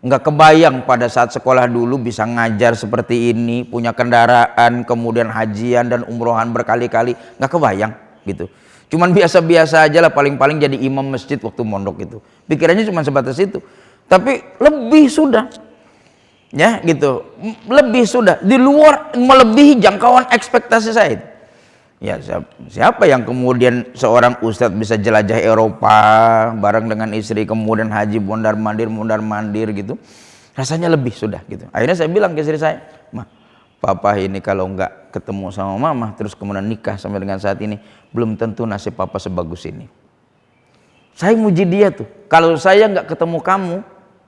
Nggak kebayang pada saat sekolah dulu bisa ngajar seperti ini, punya kendaraan, kemudian hajian dan umrohan berkali-kali. Nggak kebayang gitu. Cuman biasa-biasa aja lah, paling-paling jadi imam masjid waktu mondok itu. Pikirannya cuma sebatas itu. Tapi lebih sudah. Ya gitu. Lebih sudah. Di luar, melebihi jangkauan ekspektasi saya itu. Ya, siapa yang kemudian seorang ustadz bisa jelajah Eropa bareng dengan istri, kemudian haji mondar mandir gitu, rasanya lebih sudah gitu. Akhirnya saya bilang ke istri saya, Mah, papa ini kalau nggak ketemu sama mama terus kemudian nikah sampai dengan saat ini, belum tentu nasib papa sebagus ini. Saya muji dia tuh, kalau saya nggak ketemu kamu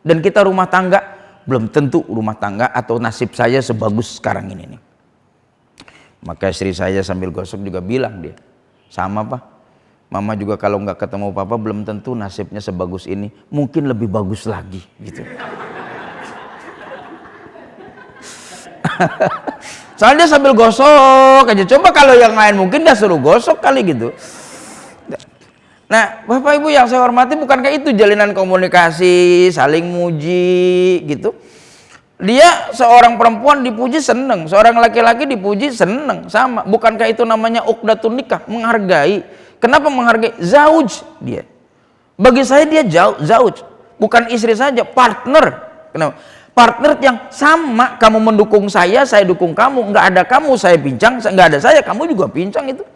dan kita rumah tangga, belum tentu rumah tangga atau nasib saya sebagus sekarang ini nih. Maka istri saya sambil gosok juga bilang dia, sama Pak, mama juga kalau nggak ketemu papa belum tentu nasibnya sebagus ini, mungkin lebih bagus lagi gitu. Soalnya sambil gosok aja, coba kalau yang lain mungkin dia suruh gosok kali gitu. Nah, Bapak Ibu yang saya hormati, bukankah itu jalinan komunikasi, saling muji gitu? Dia seorang perempuan dipuji seneng, seorang laki-laki dipuji seneng, sama. Bukankah itu namanya uqdatun nikah, menghargai? Kenapa menghargai? Zauj dia. Bagi saya dia zauj, bukan istri saja, partner. Kenapa? Partner yang sama, kamu mendukung saya dukung kamu, nggak ada kamu saya pincang, nggak ada saya kamu juga pincang itu.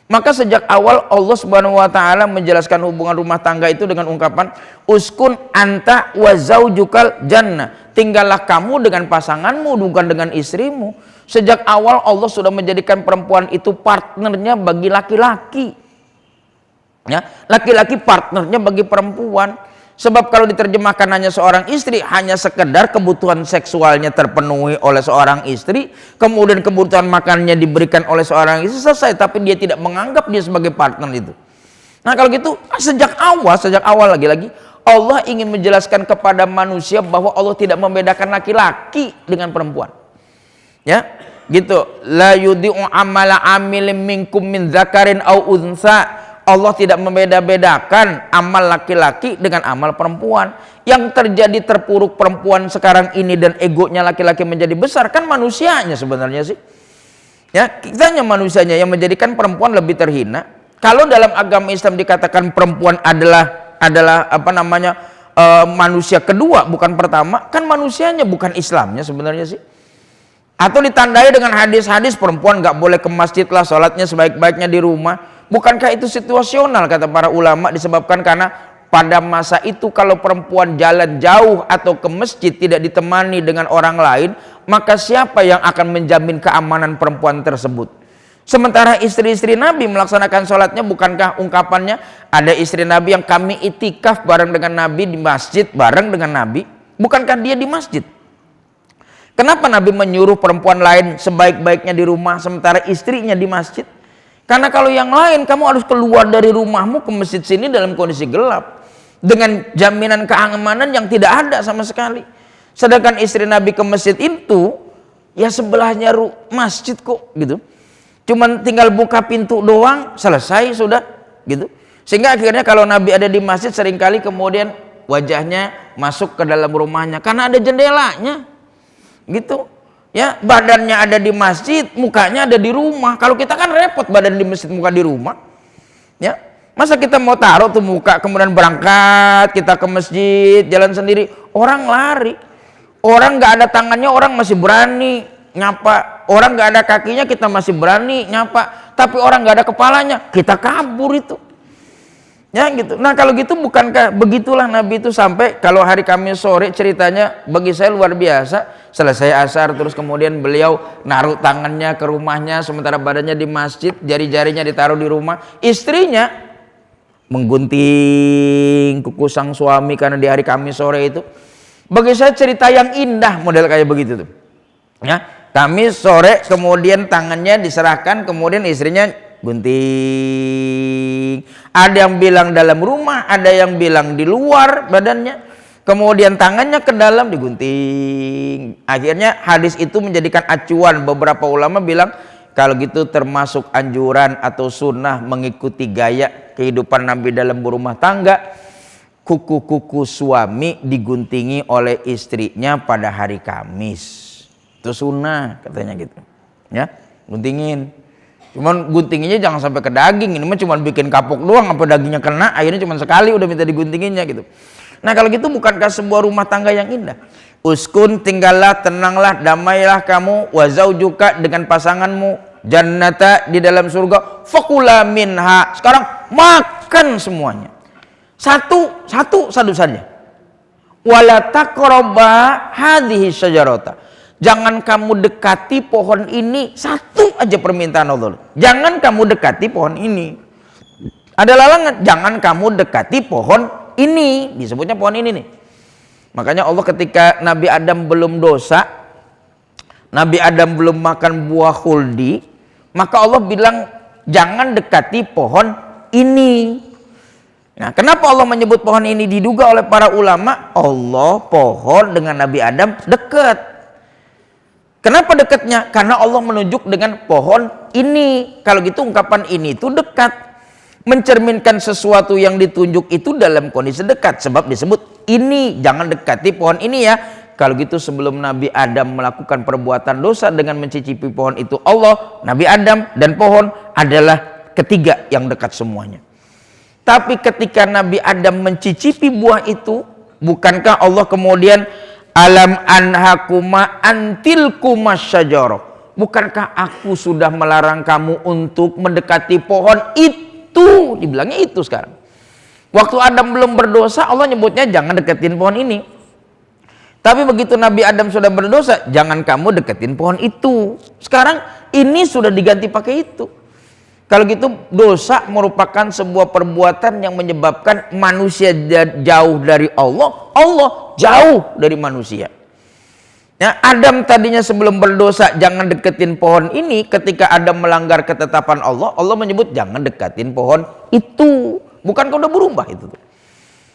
Maka sejak awal Allah Subhanahu wa taala menjelaskan hubungan rumah tangga itu dengan ungkapan uskun anta wa zaujukal jannah. Tinggallah kamu dengan pasanganmu, bukan dengan istrimu. Sejak awal Allah sudah menjadikan perempuan itu partnernya bagi laki-laki. Ya, laki-laki partnernya bagi perempuan. Sebab kalau diterjemahkan hanya seorang istri, hanya sekedar kebutuhan seksualnya terpenuhi oleh seorang istri, kemudian kebutuhan makannya diberikan oleh seorang istri, selesai. Tapi dia tidak menganggap dia sebagai partner itu. Nah kalau gitu sejak awal lagi-lagi Allah ingin menjelaskan kepada manusia bahwa Allah tidak membedakan laki-laki dengan perempuan. Ya, gitu. La yudhi'u amala amilin minkum min dzakarin au unsa. Allah tidak membeda-bedakan amal laki-laki dengan amal perempuan. Yang terjadi terpuruk perempuan sekarang ini dan egonya laki-laki menjadi besar kan manusianya sebenarnya sih. Ya, kitanya manusianya yang menjadikan perempuan lebih terhina. Kalau dalam agama Islam dikatakan perempuan adalah manusia kedua bukan pertama, kan manusianya bukan Islamnya sebenarnya sih. Atau ditandai dengan hadis-hadis perempuan nggak boleh ke masjid lah, sholatnya sebaik-baiknya di rumah. Bukankah itu situasional kata para ulama, disebabkan karena pada masa itu kalau perempuan jalan jauh atau ke masjid tidak ditemani dengan orang lain, maka siapa yang akan menjamin keamanan perempuan tersebut? Sementara istri-istri Nabi melaksanakan sholatnya, bukankah ungkapannya ada istri Nabi yang kami itikaf bareng dengan Nabi di masjid bareng dengan Nabi? Bukankah dia di masjid? Kenapa Nabi menyuruh perempuan lain sebaik-baiknya di rumah sementara istrinya di masjid? Karena kalau yang lain kamu harus keluar dari rumahmu ke masjid sini dalam kondisi gelap dengan jaminan keamanan yang tidak ada sama sekali. Sedangkan istri Nabi ke masjid itu ya sebelahnya masjid kok gitu. Cuman tinggal buka pintu doang selesai sudah gitu. Sehingga akhirnya kalau Nabi ada di masjid seringkali kemudian wajahnya masuk ke dalam rumahnya karena ada jendelanya. Gitu. Ya, badannya ada di masjid, mukanya ada di rumah. Kalau kita kan repot badan di masjid, muka di rumah. Ya, masa kita mau taruh tuh muka kemudian berangkat kita ke masjid jalan sendiri, orang lari. Orang nggak ada tangannya, orang masih berani nyapa. Orang nggak ada kakinya, kita masih berani nyapa. Tapi orang nggak ada kepalanya, kita kabur itu. Ya gitu. Nah kalau gitu bukankah begitulah Nabi itu sampai kalau hari Kamis sore ceritanya bagi saya luar biasa. Selesai asar terus kemudian beliau naruh tangannya ke rumahnya sementara badannya di masjid, jari-jarinya ditaruh di rumah. Istrinya menggunting kuku sang suami karena di hari Kamis sore itu. Bagi saya cerita yang indah model kayak begitu tuh. Ya, Kamis sore kemudian tangannya diserahkan kemudian istrinya gunting. Ada yang bilang dalam rumah, ada yang bilang di luar badannya. Kemudian tangannya ke dalam digunting. Akhirnya hadis itu menjadikan acuan. Beberapa ulama bilang kalau gitu termasuk anjuran atau sunnah mengikuti gaya kehidupan Nabi dalam berumah tangga. Kuku-kuku suami diguntingi oleh istrinya pada hari Kamis. Itu sunnah katanya gitu. Ya, guntingin. Cuman guntinginnya jangan sampai ke daging. Ini mah cuma bikin kapok doang, apa dagingnya kena, akhirnya cuma sekali udah minta diguntinginnya gitu. Nah kalau gitu bukankah sebuah rumah tangga yang indah? Uskun, tinggallah, tenanglah, damailah kamu, wa zaujuka dengan pasanganmu, jannata di dalam surga, fakula minha. Sekarang makan semuanya. Satu saja. Wala taqraba hadhihi syajarata. Jangan kamu dekati pohon ini. Satu aja permintaan Allah. Jangan kamu dekati pohon ini. Ada larangan, jangan kamu dekati pohon ini, disebutnya pohon ini nih. Makanya Allah ketika Nabi Adam belum dosa, Nabi Adam belum makan buah khuldi, maka Allah bilang jangan dekati pohon ini. Nah, kenapa Allah menyebut pohon ini? Diduga oleh para ulama, Allah pohon dengan Nabi Adam dekat. Kenapa dekatnya? Karena Allah menunjuk dengan pohon ini. Kalau gitu ungkapan ini itu dekat. Mencerminkan sesuatu yang ditunjuk itu dalam kondisi dekat. Sebab disebut ini, jangan dekati pohon ini ya. Kalau gitu sebelum Nabi Adam melakukan perbuatan dosa dengan mencicipi pohon itu, Allah, Nabi Adam, dan pohon adalah ketiga yang dekat semuanya. Tapi ketika Nabi Adam mencicipi buah itu, bukankah Allah kemudian alam anhakuma antilkuma syajarah, bukankah aku sudah melarang kamu untuk mendekati pohon itu? Dibilangnya itu sekarang. Waktu Adam belum berdosa, Allah nyebutnya jangan deketin pohon ini. Tapi begitu Nabi Adam sudah berdosa, jangan kamu deketin pohon itu. Sekarang ini sudah diganti pakai itu. Kalau gitu dosa merupakan sebuah perbuatan yang menyebabkan manusia jauh dari Allah, Allah jauh dari manusia. Ya, Adam tadinya sebelum berdosa jangan deketin pohon ini. Ketika Adam melanggar ketetapan Allah, Allah menyebut jangan deketin pohon itu. Bukankah udah berubah itu tuh?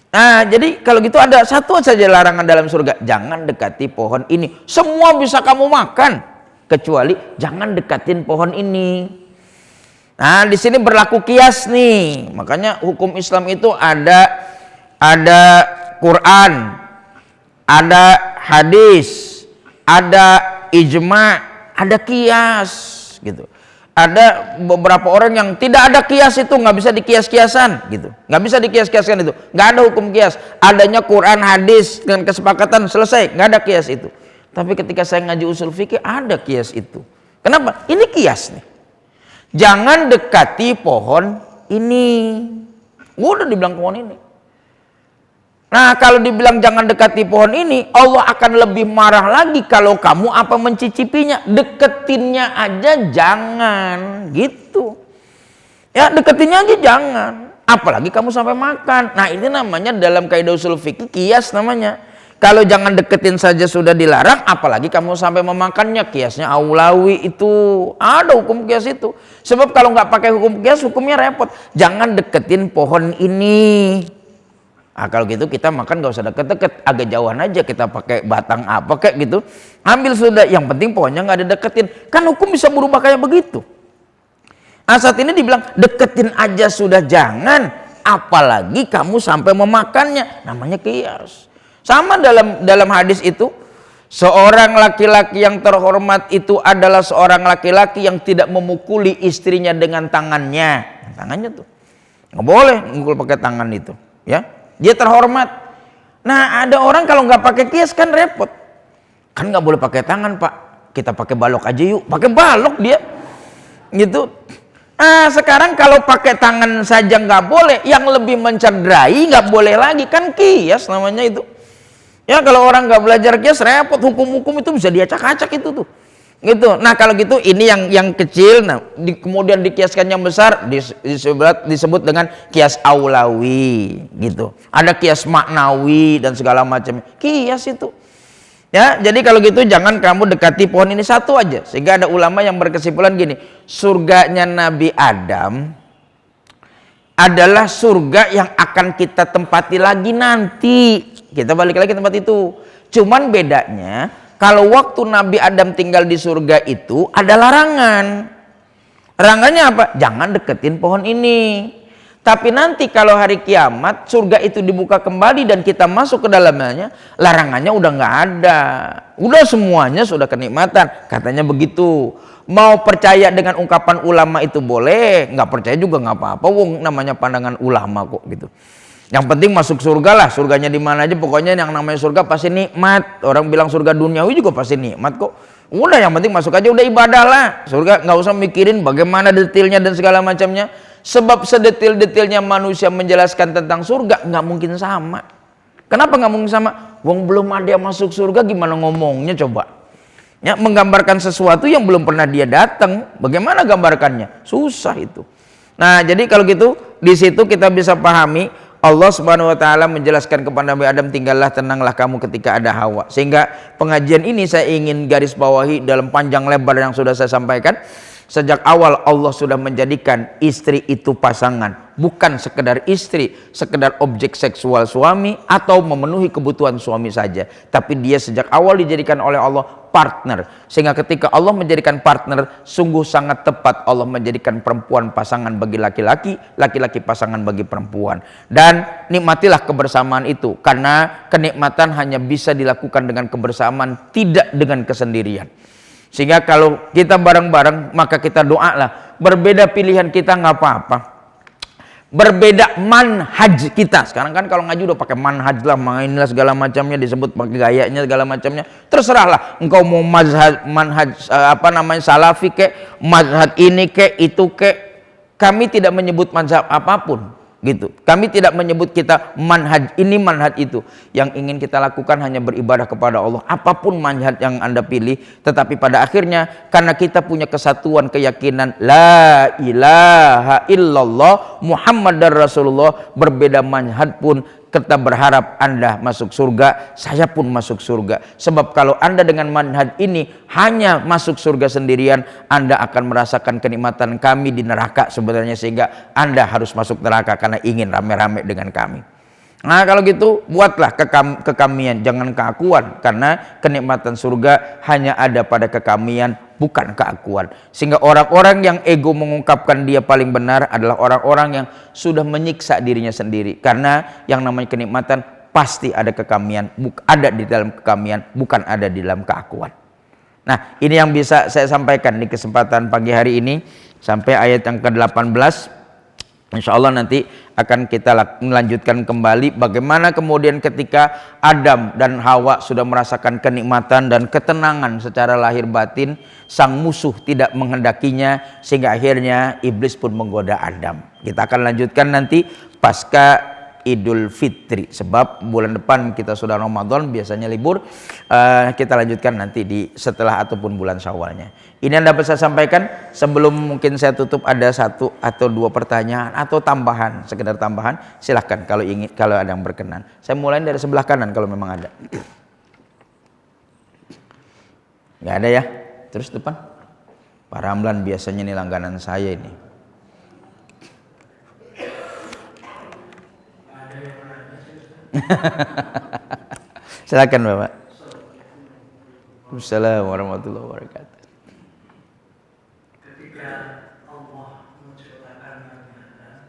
Nah, jadi kalau gitu ada satu saja larangan dalam surga, jangan dekati pohon ini. Semua bisa kamu makan, kecuali jangan dekatin pohon ini. Nah, di sini berlaku kias nih. Makanya hukum Islam itu ada Quran, ada hadis, ada ijma, ada kias gitu. Ada beberapa orang yang tidak ada kias itu, nggak bisa dikias-kiasan gitu, nggak bisa dikias-kiaskan itu, nggak ada hukum kias. Adanya Quran, hadis dengan kesepakatan selesai, nggak ada kias itu. Tapi ketika saya ngaji usul fikih ada kias itu. Kenapa? Ini kias nih. Jangan dekati pohon ini. Udah dibilang pohon ini. Nah, kalau dibilang jangan dekati pohon ini, Allah akan lebih marah lagi kalau kamu apa mencicipinya. Deketinnya aja jangan, gitu. Ya, deketinnya aja jangan. Apalagi kamu sampai makan. Nah, ini namanya dalam kaidah usul fikih kias namanya. Kalau jangan deketin saja sudah dilarang, apalagi kamu sampai memakannya. Kiasnya aulawi itu. Ada hukum kias itu. Sebab kalau nggak pakai hukum kias, hukumnya repot. Jangan deketin pohon ini. Nah, kalau gitu kita makan gak usah deket-deket, agak jauhan aja, kita pakai batang apa kayak gitu, ambil sudah, yang penting pohonnya nggak ada deketin. Kan hukum bisa berubah kayak begitu. Nah, saat ini dibilang deketin aja sudah jangan, apalagi kamu sampai memakannya, namanya kias. Sama dalam hadis itu, seorang laki-laki yang terhormat itu adalah seorang laki-laki yang tidak memukuli istrinya dengan tangannya. Tangannya tuh nggak boleh mukul pakai tangan itu, ya. Dia terhormat. Nah, ada orang kalau nggak pakai kias kan repot. Kan nggak boleh pakai tangan, Pak. Kita pakai balok aja yuk. Pakai balok dia. Gitu. Ah, sekarang kalau pakai tangan saja nggak boleh, yang lebih mencederai nggak boleh lagi, kan kias namanya itu. Ya, kalau orang nggak belajar kias repot, hukum-hukum itu bisa diacak-acak itu tuh. Gitu. Nah, kalau gitu ini yang kecil, nah kemudian dikiaskan yang besar disebut dengan kias aulawi gitu. Ada kias maknawi dan segala macam. Kias itu. Ya, jadi kalau gitu jangan kamu dekati pohon ini satu aja. Sehingga ada ulama yang berkesimpulan gini, surganya Nabi Adam adalah surga yang akan kita tempati lagi nanti. Kita balik lagi tempat itu. Cuman bedanya kalau waktu Nabi Adam tinggal di surga itu ada larangan. Larangannya apa? Jangan deketin pohon ini. Tapi nanti kalau hari kiamat surga itu dibuka kembali dan kita masuk ke dalamnya, larangannya udah nggak ada. Udah semuanya sudah kenikmatan. Katanya begitu. Mau percaya dengan ungkapan ulama itu boleh, nggak percaya juga nggak apa-apa. Wong namanya pandangan ulama kok gitu. Yang penting masuk surga lah, surganya di mana aja, pokoknya yang namanya surga pasti nikmat. Orang bilang surga duniawi juga pasti nikmat kok. Udah yang penting masuk aja, udah ibadah lah. Surga nggak usah mikirin bagaimana detailnya dan segala macamnya. Sebab sedetil-detilnya manusia menjelaskan tentang surga nggak mungkin sama. Kenapa nggak mungkin sama? Wong belum ada yang masuk surga, gimana ngomongnya coba? Ya, menggambarkan sesuatu yang belum pernah dia datang, bagaimana gambarkannya? Susah itu. Nah, jadi kalau gitu di situ kita bisa pahami. Allah Subhanahu wa taala menjelaskan kepada Nabi Adam, tinggallah tenanglah kamu ketika ada Hawa. Sehingga pengajian ini saya ingin garis bawahi dalam panjang lebar yang sudah saya sampaikan. Sejak awal Allah sudah menjadikan istri itu pasangan, bukan sekedar istri, sekedar objek seksual suami atau memenuhi kebutuhan suami saja, tapi dia sejak awal dijadikan oleh Allah partner. Sehingga ketika Allah menjadikan partner, sungguh sangat tepat Allah menjadikan perempuan pasangan bagi laki-laki, laki-laki pasangan bagi perempuan. Dan nikmatilah kebersamaan itu, karena kenikmatan hanya bisa dilakukan dengan kebersamaan, tidak dengan kesendirian. Sehingga kalau kita bareng-bareng, maka kita doa lah. Berbeda pilihan kita nggak apa-apa. berbeda manhaj kita. Sekarang kan kalau ngaji udah pakai manhaj lah, mainlah segala macamnya, disebut pakai gayanya segala macamnya. Terserahlah engkau mau manhaj salafi kek, mazhab ini kek, itu kek. Kami tidak menyebut mazhab apapun gitu. Kami tidak menyebut kita manhaj ini manhaj itu. Yang ingin kita lakukan hanya beribadah kepada Allah, apapun manhaj yang Anda pilih. Tetapi pada akhirnya karena kita punya kesatuan keyakinan la ilaha illallah Muhammadar Rasulullah, berbeda manhaj pun kita berharap Anda masuk surga, saya pun masuk surga. Sebab kalau Anda dengan manhaj ini hanya masuk surga sendirian, Anda akan merasakan kenikmatan kami di neraka sebenarnya, sehingga Anda harus masuk neraka karena ingin rame-rame dengan kami. Nah kalau gitu buatlah kekamian, jangan keakuan, karena kenikmatan surga hanya ada pada kekamian, bukan keakuan. Sehingga orang-orang yang ego mengungkapkan dia paling benar adalah orang-orang yang sudah menyiksa dirinya sendiri. Karena yang namanya kenikmatan pasti ada kekamian, ada di dalam kekamian, bukan ada di dalam keakuan. Nah ini yang bisa saya sampaikan di kesempatan pagi hari ini sampai ayat yang ke-18. Insya Allah nanti akan kita melanjutkan kembali bagaimana kemudian ketika Adam dan Hawa sudah merasakan kenikmatan dan ketenangan secara lahir batin, sang musuh tidak menghendakinya sehingga akhirnya iblis pun menggoda Adam. Kita akan lanjutkan nanti pasca Idul Fitri, sebab bulan depan kita sudah Ramadan, biasanya libur. Kita lanjutkan nanti di setelah ataupun bulan Syawalnya. Ini yang dapat saya sampaikan. Sebelum mungkin saya tutup, ada satu atau dua pertanyaan atau tambahan, sekedar tambahan, silahkan kalau ingin, kalau ada yang berkenan. Saya mulai dari sebelah kanan kalau memang ada. Nggak ada ya? Terus depan. Pak Ramlan biasanya ini langganan saya ini. Silakan Bapak. Assalamualaikum warahmatullahi wabarakatuh. Ketika Allah menciptakan Nabi Adam,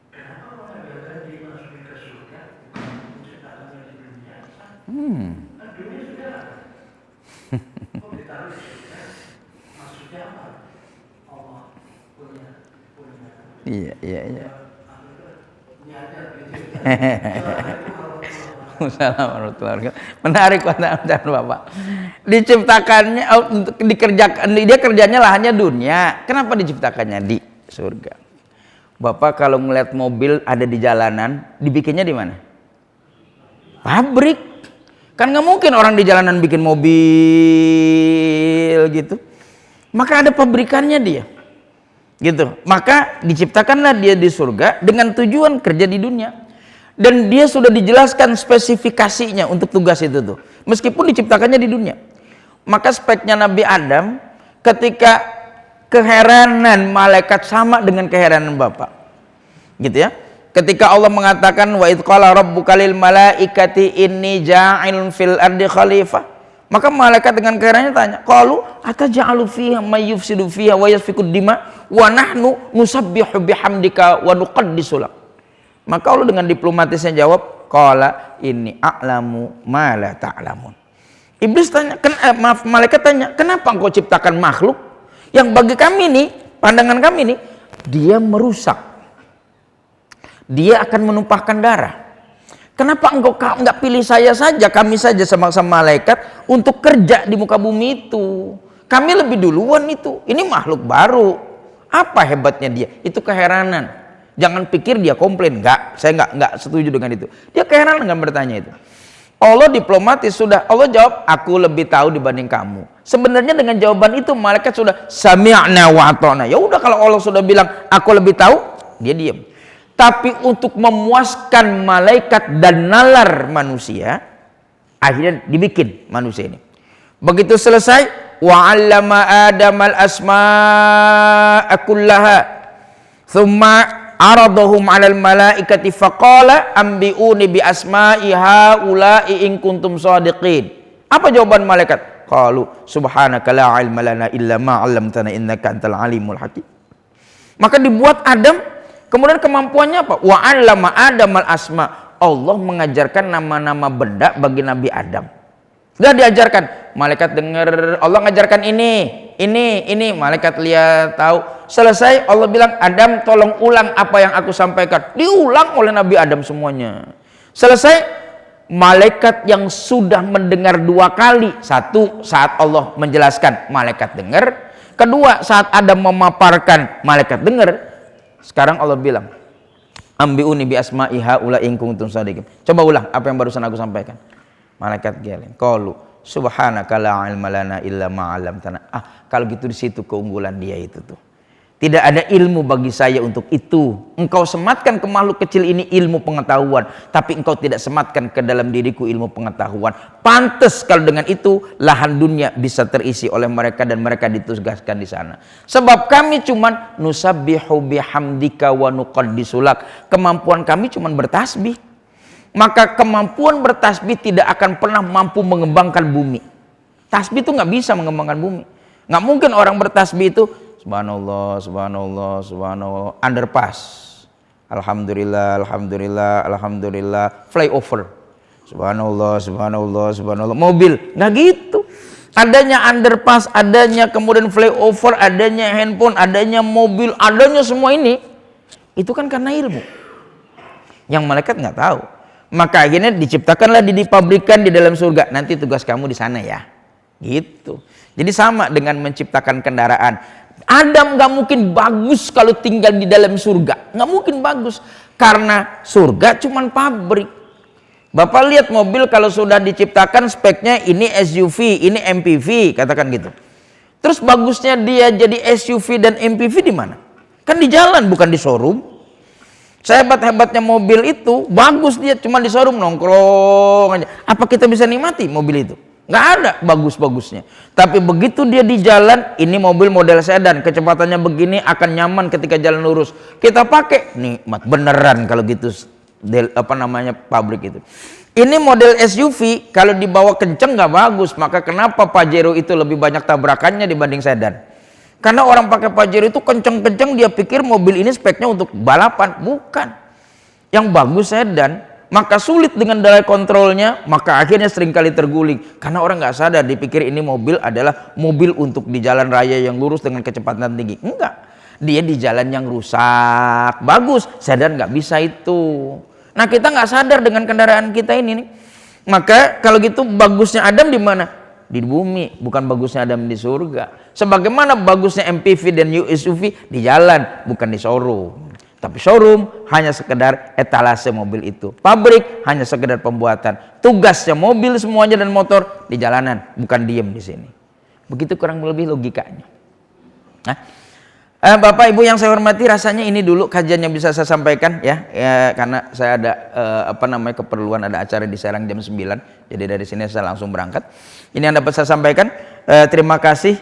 kenapa Nabi Adam dimasukin ke surga, bukan menciptakannya di dunia? Kan dunia sudah ada. Kok ditaruh di surga? Maksudnya apa? Allah punya. Iya. Menarik kata Bapak. Diciptakannya untuk dikerjakan, dia kerjanya lahannya dunia. Kenapa diciptakannya di surga? Bapak kalau ngeliat mobil ada di jalanan, dibikinnya di mana? Pabrik. Kan nggak mungkin orang di jalanan bikin mobil gitu. Maka ada pabrikannya dia. Gitu. Maka diciptakanlah dia di surga dengan tujuan kerja di dunia. Dan dia sudah dijelaskan spesifikasinya untuk tugas itu tuh. Meskipun diciptakannya di dunia. Maka speknya Nabi Adam ketika keheranan malaikat sama dengan keheranan Bapak. Gitu ya. Ketika Allah mengatakan wa idz qala rabbuka lil malaikati inni ja'ilun fil ardi khalifah. Maka malaikat dengan keheranannya tanya, qalu ataj'alu fiha may yufsidu fiha wa yasfikud dima wa nahnu nusabbihu bihamdika wa nuqaddisu lak. Maka Allah dengan diplomatisnya jawab, qala inni a'lamu ma la ta'lamun. Iblis tanya, malaikat tanya, kenapa engkau ciptakan makhluk yang bagi kami nih, pandangan kami nih, dia merusak. Dia akan menumpahkan darah. Kenapa engkau nggak pilih saya saja, kami saja sama-sama malaikat untuk kerja di muka bumi itu? Kami lebih duluan itu. Ini makhluk baru. Apa hebatnya dia? Itu keheranan. Jangan pikir dia komplain. Enggak, saya nggak setuju dengan itu. Dia keheranan dengan bertanya itu. Allah diplomatis sudah. Allah jawab, aku lebih tahu dibanding kamu. Sebenarnya dengan jawaban itu malaikat sudah sami'na wa ata'na. Ya udah, kalau Allah sudah bilang aku lebih tahu, dia diam. Tapi untuk memuaskan malaikat dan nalar manusia, akhirnya dibikin manusia ini. Begitu selesai, wa 'allama Adamal asma'a kullaha thumma aradahum 'alal malaikati faqala anbi'uni bi asma'i haula'i in kuntum shadiqin. Apa jawaban malaikat? Qalu subhanaka la 'ilma lana illa ma 'allamtana innaka antal alimul hakim. Maka dibuat Adam. Kemudian kemampuannya apa? Wa 'allama Adamal asma. Allah mengajarkan nama-nama benda bagi Nabi Adam. Sudah diajarkan, malaikat dengar, Allah ngajarkan ini, malaikat lihat tahu. Selesai, Allah bilang, Adam tolong ulang apa yang aku sampaikan. Diulang oleh Nabi Adam semuanya. Selesai, malaikat yang sudah mendengar 2 kali. Satu, saat Allah menjelaskan, malaikat dengar. Kedua, saat Adam memaparkan, malaikat dengar. Sekarang Allah bilang, ambiuni bi asma'i haula in kuntum shadiqin. Coba ulang apa yang barusan aku sampaikan. Malaikat geleng. Qalu subhanaka la ilma lana illa ma 'allamtana. Kalau gitu di situ keunggulan dia itu tuh. Tidak ada ilmu bagi saya untuk itu. Engkau sematkan ke makhluk kecil ini ilmu pengetahuan, tapi engkau tidak sematkan ke dalam diriku ilmu pengetahuan. Pantes kalau dengan itu lahan dunia bisa terisi oleh mereka dan mereka ditugaskan di sana. Sebab kami cuman nusabbihu bihamdika wa nuqaddisulak. Kemampuan kami cuman bertasbih. Maka kemampuan bertasbih tidak akan pernah mampu mengembangkan bumi. Tasbih itu nggak bisa mengembangkan bumi. Nggak mungkin orang bertasbih itu subhanallah, subhanallah, subhanallah, underpass, alhamdulillah, alhamdulillah, alhamdulillah, flyover, subhanallah, subhanallah, subhanallah, mobil, nggak gitu. Adanya underpass, adanya kemudian flyover, adanya handphone, adanya mobil, adanya semua ini, itu kan karena ilmu. Yang malaikat nggak tahu. Maka akhirnya diciptakanlah, dipabrikan di dalam surga. Nanti tugas kamu di sana ya, gitu. Jadi sama dengan menciptakan kendaraan. Adam gak mungkin bagus kalau tinggal di dalam surga, gak mungkin bagus karena surga cuman pabrik. Bapak lihat mobil kalau sudah diciptakan speknya ini SUV, ini MPV, katakan gitu. Terus bagusnya dia jadi SUV dan MPV di mana? Kan di jalan, bukan di showroom. Sehebat-hebatnya mobil itu bagus dia cuma di showroom nongkrong aja. Apa kita bisa nikmati mobil itu? Nggak ada bagus-bagusnya. Tapi begitu dia di jalan, ini mobil model sedan, kecepatannya begini akan nyaman ketika jalan lurus. Kita pakai, nikmat beneran kalau gitu. Pabrik itu. Ini model SUV kalau dibawa kenceng nggak bagus. Maka kenapa Pajero itu lebih banyak tabrakannya dibanding sedan? Karena orang pakai Pajero itu kenceng-kenceng, dia pikir mobil ini speknya untuk balapan. Bukan. Yang bagus sedan. Maka sulit dengan daya kontrolnya, maka akhirnya seringkali terguling. Karena orang nggak sadar, dipikir ini mobil adalah mobil untuk di jalan raya yang lurus dengan kecepatan tinggi. Enggak, dia di jalan yang rusak. Bagus, sedan nggak bisa itu. Nah kita nggak sadar dengan kendaraan kita ini nih. Maka kalau gitu bagusnya Adam di mana? Di bumi, bukan bagusnya Adam di surga. Sebagaimana bagusnya MPV dan SUV di jalan, bukan di showroom. Tapi showroom hanya sekedar etalase mobil itu. Pabrik hanya sekedar pembuatan. Tugasnya mobil semuanya dan motor di jalanan, bukan diem di sini. Begitu kurang lebih logikanya. Nah, Bapak Ibu yang saya hormati, rasanya ini dulu kajian yang bisa saya sampaikan ya, karena saya ada keperluan, ada acara di Serang jam 9. Jadi dari sini saya langsung berangkat. Ini yang dapat saya sampaikan. Terima kasih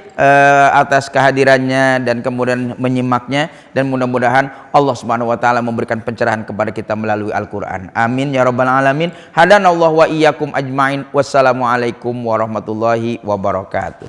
atas kehadirannya dan kemudian menyimaknya, dan mudah-mudahan Allah Subhanahu wa taala memberikan pencerahan kepada kita melalui Al-Qur'an. Amin ya rabbal alamin. Hadanallahu wa iyyakum ajmain. Wassalamualaikum warahmatullahi wabarakatuh.